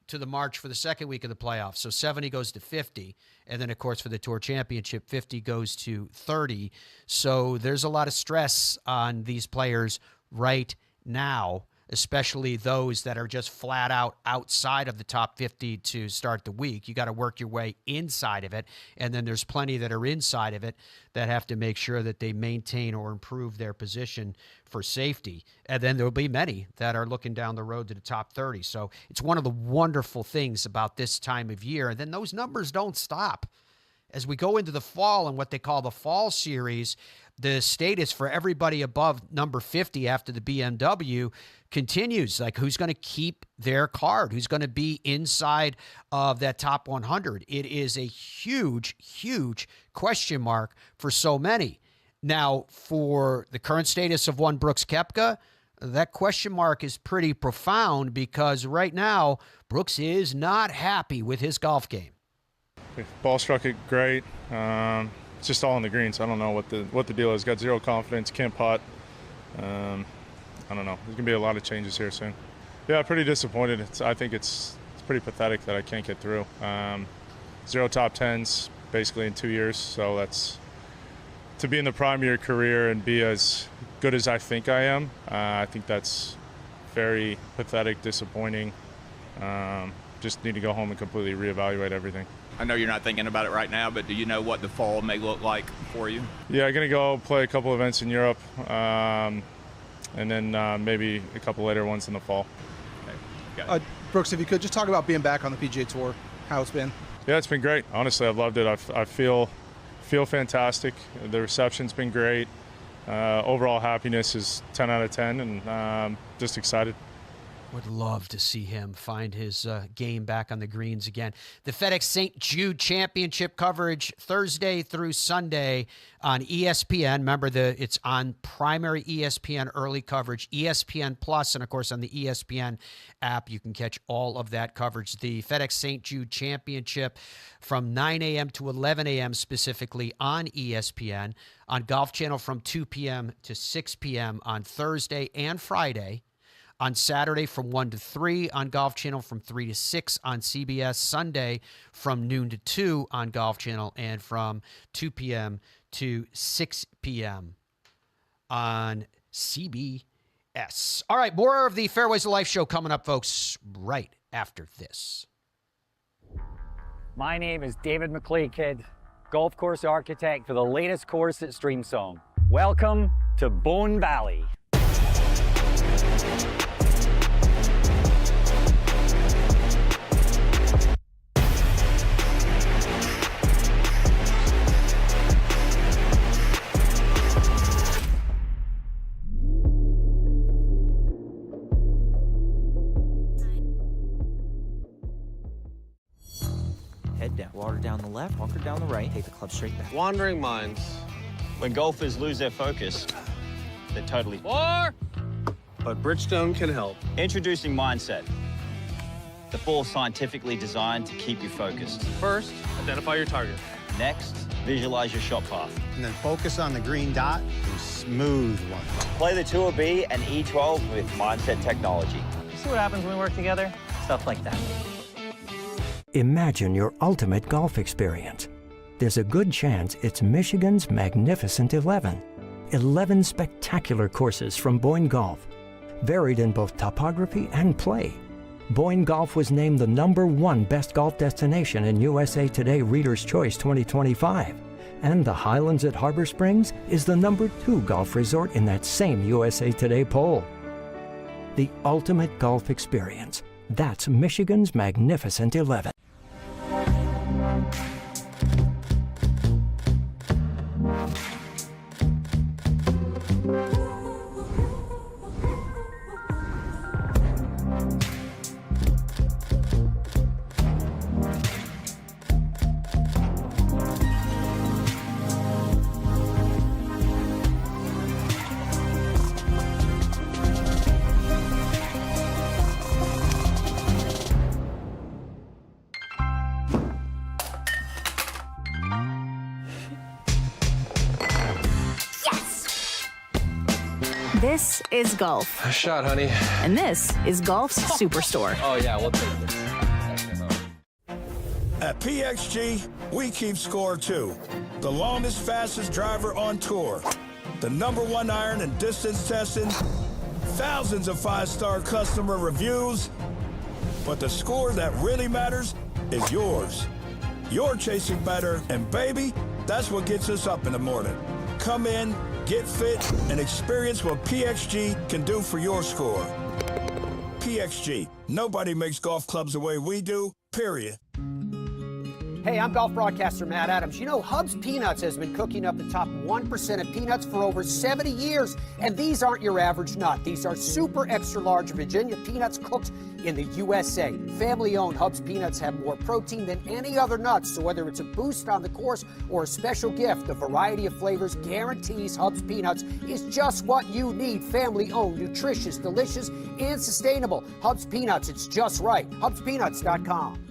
Speaker 3: to the march for the second week of the playoffs. So 70 goes to 50. And then, of course, for the Tour Championship, 50 goes to 30. So there's a lot of stress on these players right now, especially those that are just flat out outside of the top 50 to start the week. You got to work your way inside of it. And then there's plenty that are inside of it that have to make sure that they maintain or improve their position for safety. And then there'll be many that are looking down the road to the top 30. So it's one of the wonderful things about this time of year. And then those numbers don't stop. As we go into the fall and what they call the fall series, the status for everybody above number 50 after the BMW continues. Like, who's going to keep their card? Who's going to be inside of that top 100? It is a huge, huge question mark for so many. Now, for the current status of one Brooks Koepka, that question mark is pretty profound because right now, Brooks is not happy with his golf game.
Speaker 20: Ball struck it great. It's just all in the greens. I don't know what the deal is. Got zero confidence. Can't putt. I don't know. There's gonna be a lot of changes here soon. Yeah, pretty disappointed. I think it's pretty pathetic that I can't get through. 0 top 10s basically in 2 years. So that's to be in the prime of your career and be as good as I think I am. I think that's very pathetic, disappointing. Just need to go home and completely reevaluate everything.
Speaker 9: I know you're not thinking about it right now, but do you know what the fall may look like for you?
Speaker 20: Yeah, I'm going to go play a couple events in Europe, and then maybe a couple later ones in the fall.
Speaker 21: Okay. Brooks, if you could just talk about being back on the PGA Tour, how it's been.
Speaker 20: Yeah, it's been great. Honestly, I've loved it. I feel fantastic. The reception's been great. Overall happiness is 10 out of 10, and just excited.
Speaker 3: Would love to see him find his game back on the greens again. The FedEx St. Jude Championship coverage Thursday through Sunday on ESPN. Remember, it's on primary ESPN early coverage, ESPN Plus, and, of course, on the ESPN app. You can catch all of that coverage. The FedEx St. Jude Championship from 9 a.m. to 11 a.m. specifically on ESPN, on Golf Channel from 2 p.m. to 6 p.m. on Thursday and Friday. On Saturday from 1 to 3 on Golf Channel, from 3 to 6 on CBS. Sunday from noon to 2 on Golf Channel, and from 2 p.m. to 6 p.m. on CBS. All right, more of the Fairways of Life show coming up, folks, right after this.
Speaker 22: My name is David McLeod, golf course architect for the latest course at Streamsong. Welcome to Bone Valley.
Speaker 16: Head down, water down the left, bunker down the right, take the club straight back.
Speaker 4: Wandering minds.
Speaker 9: When golfers lose their focus, they're totally...
Speaker 4: But Bridgestone can help.
Speaker 9: Introducing Mindset. The ball scientifically designed to keep you focused.
Speaker 4: First, identify your target.
Speaker 9: Next, visualize your shot path.
Speaker 17: And then focus on the green dot and smooth one.
Speaker 9: Play the Tour B and E12 with Mindset technology.
Speaker 22: You see what happens when we work together? Stuff like that.
Speaker 23: Imagine your ultimate golf experience.
Speaker 2: there's a good chance it's Michigan's Magnificent 11. 11 spectacular courses from Boyne Golf, varied in both topography and play. Boyne Golf was named the #1 best golf destination in USA Today Reader's Choice 2025. And the Highlands at Harbor Springs is the #2 golf resort in that same USA Today poll. The ultimate golf experience. That's Michigan's Magnificent 11.
Speaker 5: This is golf.
Speaker 4: Nice shot, honey.
Speaker 5: And this is Golf's Superstore.
Speaker 4: Oh, yeah, we'll take this.
Speaker 14: At PXG, we keep score too. The longest, fastest driver on tour. The #1 iron and distance testing. Thousands of 5-star customer reviews. But the score that really matters is yours. You're chasing better, and baby, that's what gets us up in the morning. Come in, get fit, and experience what PXG can do for your score. PXG, nobody makes golf clubs the way we do, period.
Speaker 8: Hey, I'm golf broadcaster Matt Adams. You know, Hub's Peanuts has been cooking up the top 1% of peanuts for over 70 years. And these aren't your average nut. These are super extra large Virginia peanuts cooked in the USA. Family-owned Hub's Peanuts have more protein than any other nuts. So whether it's a boost on the course or a special gift, the variety of flavors guarantees Hub's Peanuts is just what you need. Family-owned, nutritious, delicious, and sustainable. Hub's Peanuts, it's just right. HubsPeanuts.com.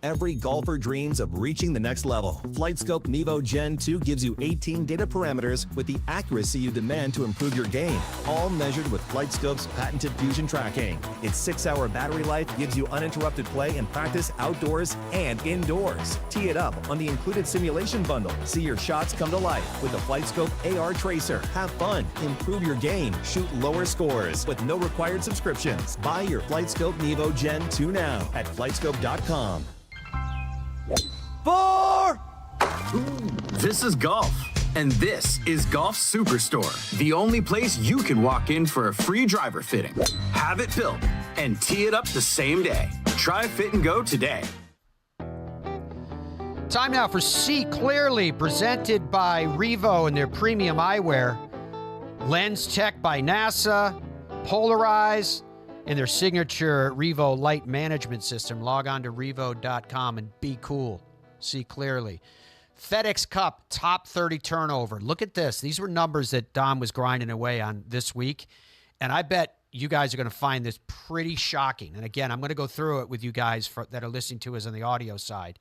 Speaker 15: Every golfer dreams of reaching the next level. FlightScope Nevo Gen 2 gives you 18 data parameters with the accuracy you demand to improve your game, all measured with FlightScope's patented fusion tracking. Its 6-hour battery life gives you uninterrupted play and practice outdoors and indoors. Tee it up on the included simulation bundle. See your shots come to life with the FlightScope AR Tracer. Have fun, improve your game, shoot lower scores with no required subscriptions. Buy your FlightScope Nevo Gen 2 now at FlightScope.com.
Speaker 23: 4! This is golf, and this is Golf Superstore, the only place you can walk in for a free driver fitting, have it built, and tee it up the same day. Try Fit and Go today.
Speaker 3: Time now for See Clearly, presented by Revo and their premium eyewear. Lens Tech by NASA, Polarize, and their signature Revo light management system. Log on to revo.com and be cool. See clearly. FedEx Cup, top 30 turnover. Look at this. These were numbers that Dom was grinding away on this week. And I bet you guys are going to find this pretty shocking. And again, I'm going to go through it with you guys that are listening to us on the audio side.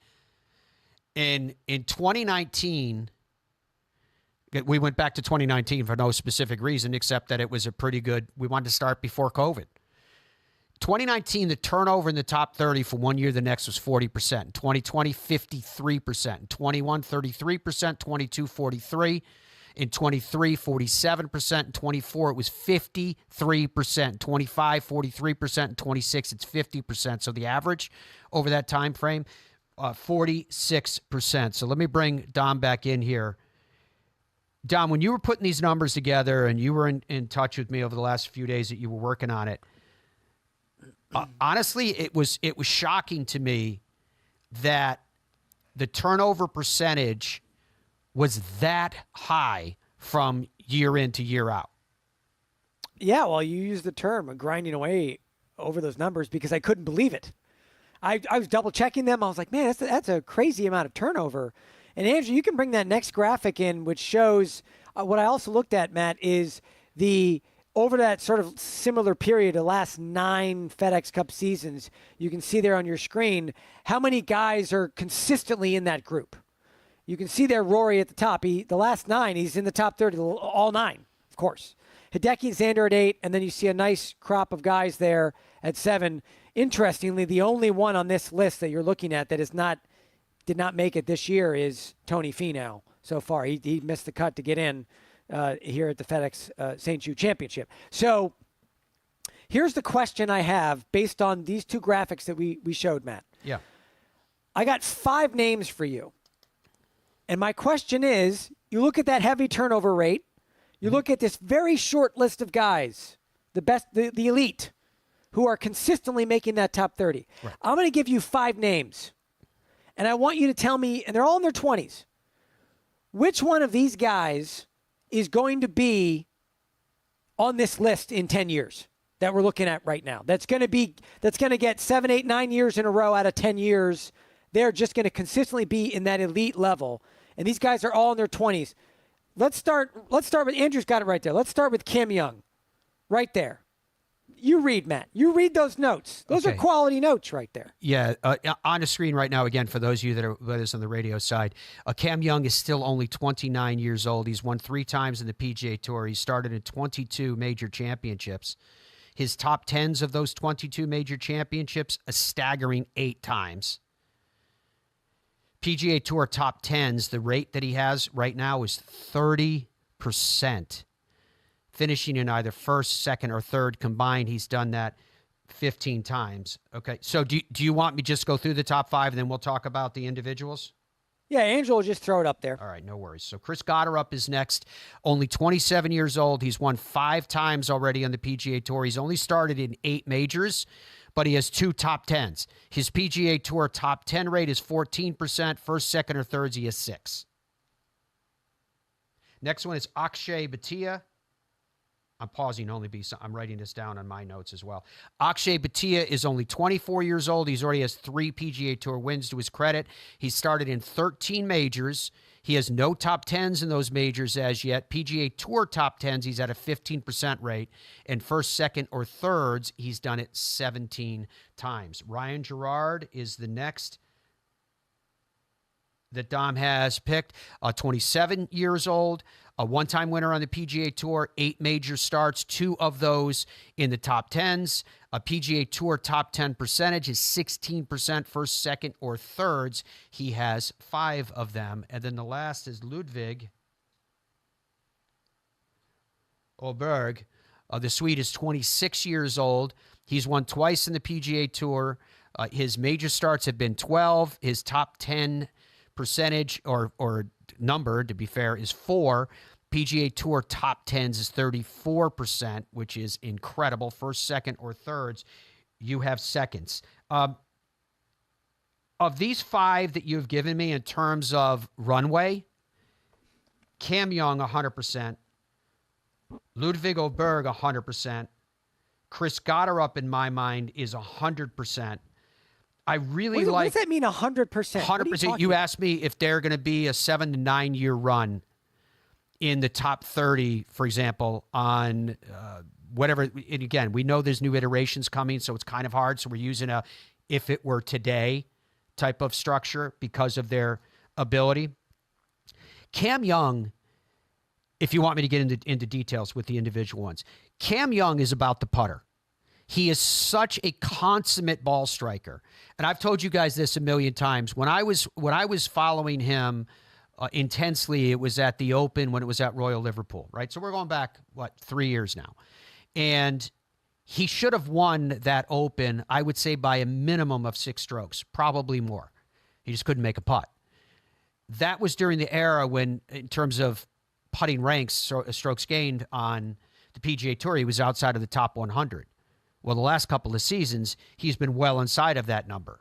Speaker 3: In 2019, we went back to 2019 for no specific reason except that it was a pretty good, we wanted to start before COVID. 2019, the turnover in the top 30 from one year to the next was 40%. In 2020, 53%. In 21, 33%. 22, 43%. In 23, 47%. In 24, it was 53%. In 25, 43%. In 26, it's 50%. So the average over that time frame, 46%. So let me bring Dom back in here. Dom, when you were putting these numbers together and you were in touch with me over the last few days that you were working on it, honestly, it was shocking to me that the turnover percentage was that high from year in to year out.
Speaker 24: Yeah, well, you used the term grinding away over those numbers because I couldn't believe it. I was double checking them. I was like, man, that's a crazy amount of turnover. And Andrew, you can bring that next graphic in, which shows what I also looked at, Matt, is over that sort of similar period, the last 9 FedEx Cup seasons, you can see there on your screen how many guys are consistently in that group. You can see there Rory at the top. The last 9, he's in the top 30, all 9, of course. Hideki and Xander at 8, and then you see a nice crop of guys there at 7. Interestingly, the only one on this list that you're looking at that is not did not make it this year is Tony Finau so far. He missed the cut to get in here at the FedEx St. Jude Championship. So here's the question I have based on these two graphics that we showed, Matt.
Speaker 3: Yeah.
Speaker 24: I got 5 names for you. And my question is, you look at that heavy turnover rate, you look at this very short list of guys, the best, the elite, who are consistently making that top 30.
Speaker 3: Right.
Speaker 24: I'm going to give you 5 names. And I want you to tell me, and they're all in their 20s, which one of these guys is going to be on this list in 10 years that we're looking at right now? That's going to get 7, 8, 9 years in a row out of 10 years. They're just going to consistently be in that elite level. And these guys are all in their 20s. Let's start with, Andrew's got it right there. Let's start with Kim Young. Right there. You read, Matt. You read those notes. Those are quality notes right there.
Speaker 3: Yeah, on the screen right now, again, for those of you that are with us on the radio side, Cam Young is still only 29 years old. He's won 3 times in the PGA Tour. He started in 22 major championships. His top 10s of those 22 major championships, a staggering 8 times. PGA Tour top 10s, the rate that he has right now is 30%. Finishing in either first, second, or third combined, he's done that 15 times. Okay, so do you want me to just go through the top 5 and then we'll talk about the individuals?
Speaker 24: Yeah, Angel will just throw it up there.
Speaker 3: All right, no worries. So Chris Gotterup is next, only 27 years old. He's won 5 times already on the PGA Tour. He's only started in 8 majors, but he has 2 top 10s. His PGA Tour top 10 rate is 14%. First, second, or thirds, he has 6. Next one is Akshay Bhatia. I'm pausing only because I'm writing this down on my notes as well. Akshay Bhatia is only 24 years old. He already has 3 PGA Tour wins to his credit. He started in 13 majors. He has no top 10s in those majors as yet. PGA Tour top 10s, he's at a 15% rate. And first, second, or thirds, he's done it 17 times. Ryan Gerard is the next that Dom has picked, 27 years old, a one-time winner on the PGA Tour, 8 major starts, 2 of those in the top 10s. A PGA Tour top 10 percentage is 16%, first, second, or thirds. He has 5 of them. And then the last is Ludvig Åberg. The Swede is 26 years old. He's won twice in the PGA Tour. His major starts have been 12. His top 10 percentage or number, to be fair, is 4. PGA Tour top 10s is 34%, which is incredible. First, second, or thirds, you have seconds. Of these 5 that you've given me in terms of runway, Cam Young, 100%. Ludvig Åberg, 100%. Chris Gotterup, in my mind, is 100%. I really
Speaker 24: What does that mean, 100%?
Speaker 3: 100%. You asked me if they're going to be a 7 to 9 year run in the top 30, for example, on whatever. And again, we know there's new iterations coming, so it's kind of hard. So we're using a if it were today type of structure because of their ability. Cam Young, if you want me to get into details with the individual ones, Cam Young is about the putter. He is such a consummate ball striker. And I've told you guys this a million times. When I was following him intensely, it was at the Open when it was at Royal Liverpool, right? So we're going back, 3 years now. And he should have won that Open, I would say, by a minimum of 6 strokes, probably more. He just couldn't make a putt. That was during the era when, in terms of putting ranks, strokes gained on the PGA Tour, he was outside of the top 100. Well, the last couple of seasons, he's been well inside of that number.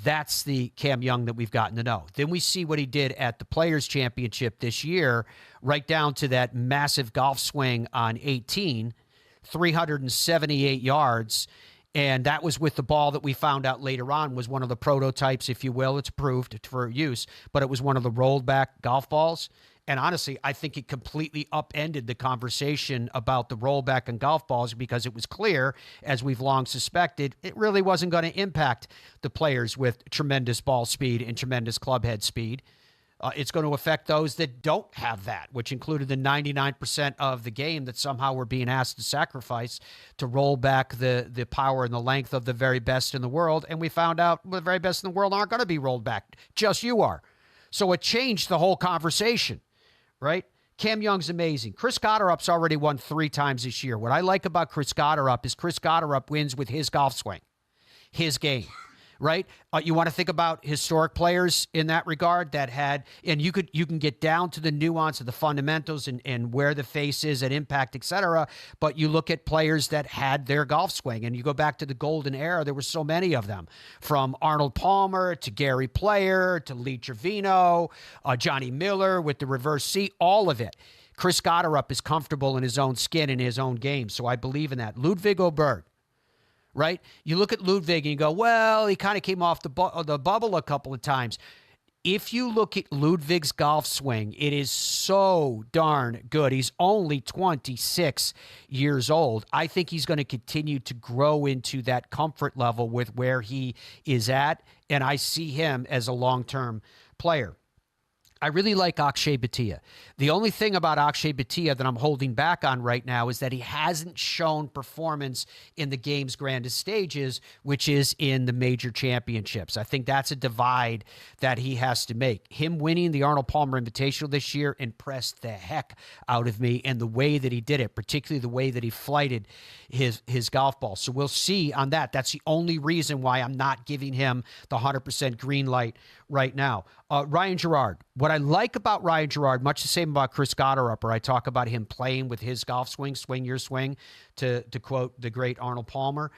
Speaker 3: That's the Cam Young that we've gotten to know. Then we see what he did at the Players' Championship this year, right down to that massive golf swing on 18, 378 yards. And that was with the ball that we found out later on was one of the prototypes, if you will. It's approved for use, but it was one of the rolled back golf balls. And honestly, I think it completely upended the conversation about the rollback and golf balls because it was clear, as we've long suspected, it really wasn't going to impact the players with tremendous ball speed and tremendous club head speed. It's going to affect those that don't have that, which included the 99% of the game that somehow we're being asked to sacrifice to roll back the power and the length of the very best in the world. And we found out the very best in the world aren't going to be rolled back. Just you are. So it changed the whole conversation, right? Cam Young's amazing. Chris Gotterup's already won 3 times this year. What I like about Chris Gotterup is Chris Gotterup wins with his golf swing, his game. Right? You want to think about historic players in that regard that had, and you can get down to the nuance of the fundamentals and where the face is at impact, et cetera. But you look at players that had their golf swing, and you go back to the golden era, there were so many of them, from Arnold Palmer to Gary Player to Lee Trevino, Johnny Miller with the reverse C, all of it. Chris Gotterup is comfortable in his own skin, in his own game. So I believe in that. Ludwig Oberg. Right? You look at Ludwig and you go, well, he kind of came off the bubble a couple of times. If you look at Ludwig's golf swing, it is so darn good. He's only 26 years old. I think he's going to continue to grow into that comfort level with where he is at, and I see him as a long-term player. I really like Akshay Bhatia. The only thing about Akshay Bhatia that I'm holding back on right now is that he hasn't shown performance in the game's grandest stages, which is in the major championships. I think that's a divide that he has to make. Him winning the Arnold Palmer Invitational this year impressed the heck out of me, and the way that he did it, particularly the way that he flighted his golf ball. So we'll see on that. That's the only reason why I'm not giving him the 100% green light right now. Ryan Gerard. What I like about Ryan Gerard, much the same about Chris Gotterup, where I talk about him playing with his golf swing, swing your swing, to quote the great Arnold Palmer.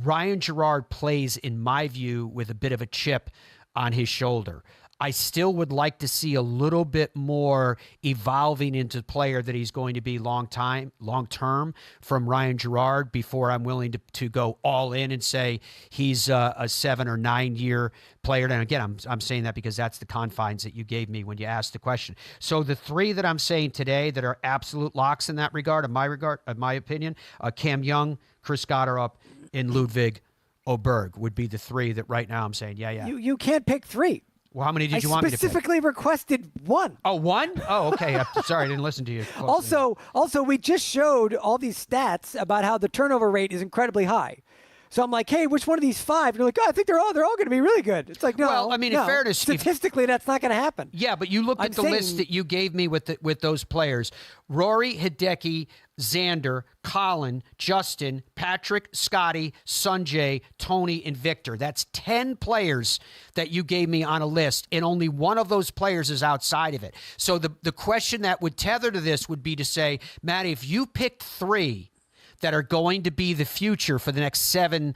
Speaker 3: Ryan Gerard plays, in my view, with a bit of a chip on his shoulder. I still would like to see a little bit more evolving into the player that he's going to be long-term from Ryan Gerard before I'm willing to go all in and say he's a 7 or 9 year player. And again, I'm saying that because that's the confines that you gave me when you asked the question. So the 3 that I'm saying today that are absolute locks in that regard, in my opinion, Cam Young, Chris Gotterup, and Ludwig Oberg would be the 3 that right now I'm saying, yeah.
Speaker 24: You can't pick 3.
Speaker 3: Well, how many did you want me to pick?
Speaker 24: I specifically requested 1.
Speaker 3: Oh, 1? Oh, okay. Sorry, I didn't listen to you.
Speaker 24: Also, we just showed all these stats about how the turnover rate is incredibly high. So I'm like, hey, which one of these 5? And you're like, oh, I think they're all going to be really good. It's like, no.
Speaker 3: Well, I mean, in fairness,
Speaker 24: statistically, that's not going to happen.
Speaker 3: Yeah, but you look at the list that you gave me with those players: Rory, Hideki, Xander, Colin, Justin, Patrick, Scotty, Sanjay, Tony, and Victor. That's 10 players that you gave me on a list, and only one of those players is outside of it. So the question that would tether to this would be to say, Matt, if you picked 3 that are going to be the future for the next 7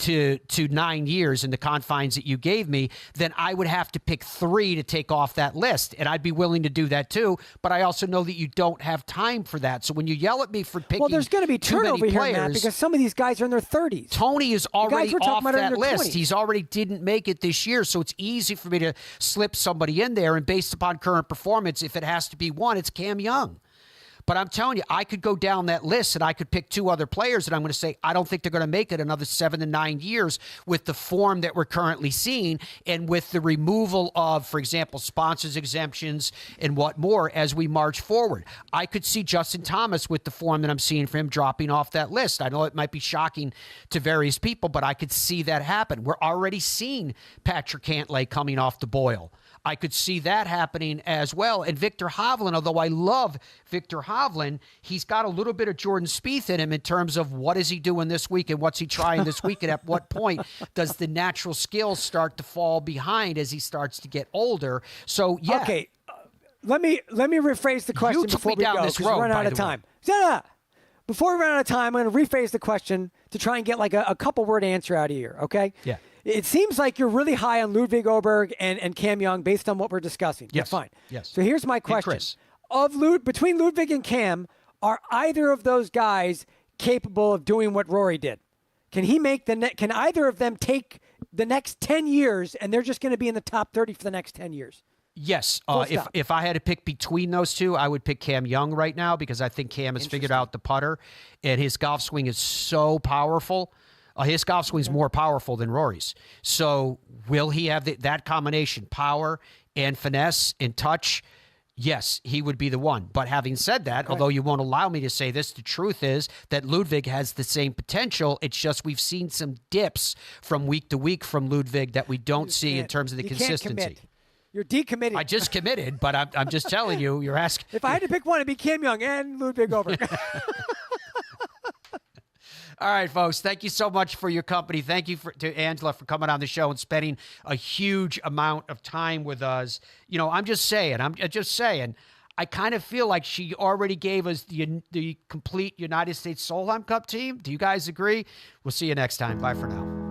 Speaker 3: to 9 years in the confines that you gave me, then I would have to pick 3 to take off that list. And I'd be willing to do that too. But I also know that you don't have time for that. So when you yell at me for picking
Speaker 24: there's going to be turnover here,
Speaker 3: players,
Speaker 24: Matt, because some of these guys are in their 30s.
Speaker 3: Tony is already off that list.
Speaker 24: 20s.
Speaker 3: He's already didn't make it this year. So it's easy for me to slip somebody in there. And based upon current performance, if it has to be one, it's Cam Young. But I'm telling you, I could go down that list and I could pick 2 other players and I'm going to say, I don't think they're going to make it another 7 to 9 years with the form that we're currently seeing and with the removal of, for example, sponsors exemptions and what more as we march forward. I could see Justin Thomas with the form that I'm seeing for him dropping off that list. I know it might be shocking to various people, but I could see that happen. We're already seeing Patrick Cantlay coming off the boil. I could see that happening as well. And Victor Hovland, although I love Victor Hovland, he's got a little bit of Jordan Spieth in him in terms of what is he doing this week and what's he trying this week, and at what point does the natural skills start to fall behind as he starts to get older. So, yeah.
Speaker 24: Okay, let me rephrase the question before we go, because we're running out of time. Before we run out of time, I'm going to rephrase the question to try and get like a couple-word answer out of here, okay?
Speaker 3: Yeah.
Speaker 24: It seems like you're really high on Ludwig Oberg and Cam Young based on what we're discussing.
Speaker 3: Yes.
Speaker 24: That's fine.
Speaker 3: Yes.
Speaker 24: So here's my question. Between Ludwig and Cam, are either of those guys capable of doing what Rory did? Can either of them take the next 10 years and they're just going to be in the top 30 for the next 10 years?
Speaker 3: Yes. If I had to pick between those 2, I would pick Cam Young right now because I think Cam has figured out the putter and his golf swing is so powerful. His golf swing is more powerful than Rory's. So will he have that combination, power and finesse and touch, yes, he would be the one. But having said that, although you won't allow me to say this, the truth is that Ludwig has the same potential. It's just we've seen some dips from week to week from Ludwig that we don't see in terms of the consistency.
Speaker 24: You're decommitted.
Speaker 3: I just committed, but I'm just telling you, you're asking.
Speaker 24: If I had to pick one, it'd be Cam Young and Ludwig over.
Speaker 3: All right, folks, thank you so much for your company. Thank you to Angela for coming on the show and spending a huge amount of time with us. You know, I'm just saying, I kind of feel like she already gave us the complete United States Solheim Cup team. Do you guys agree? We'll see you next time. Bye for now.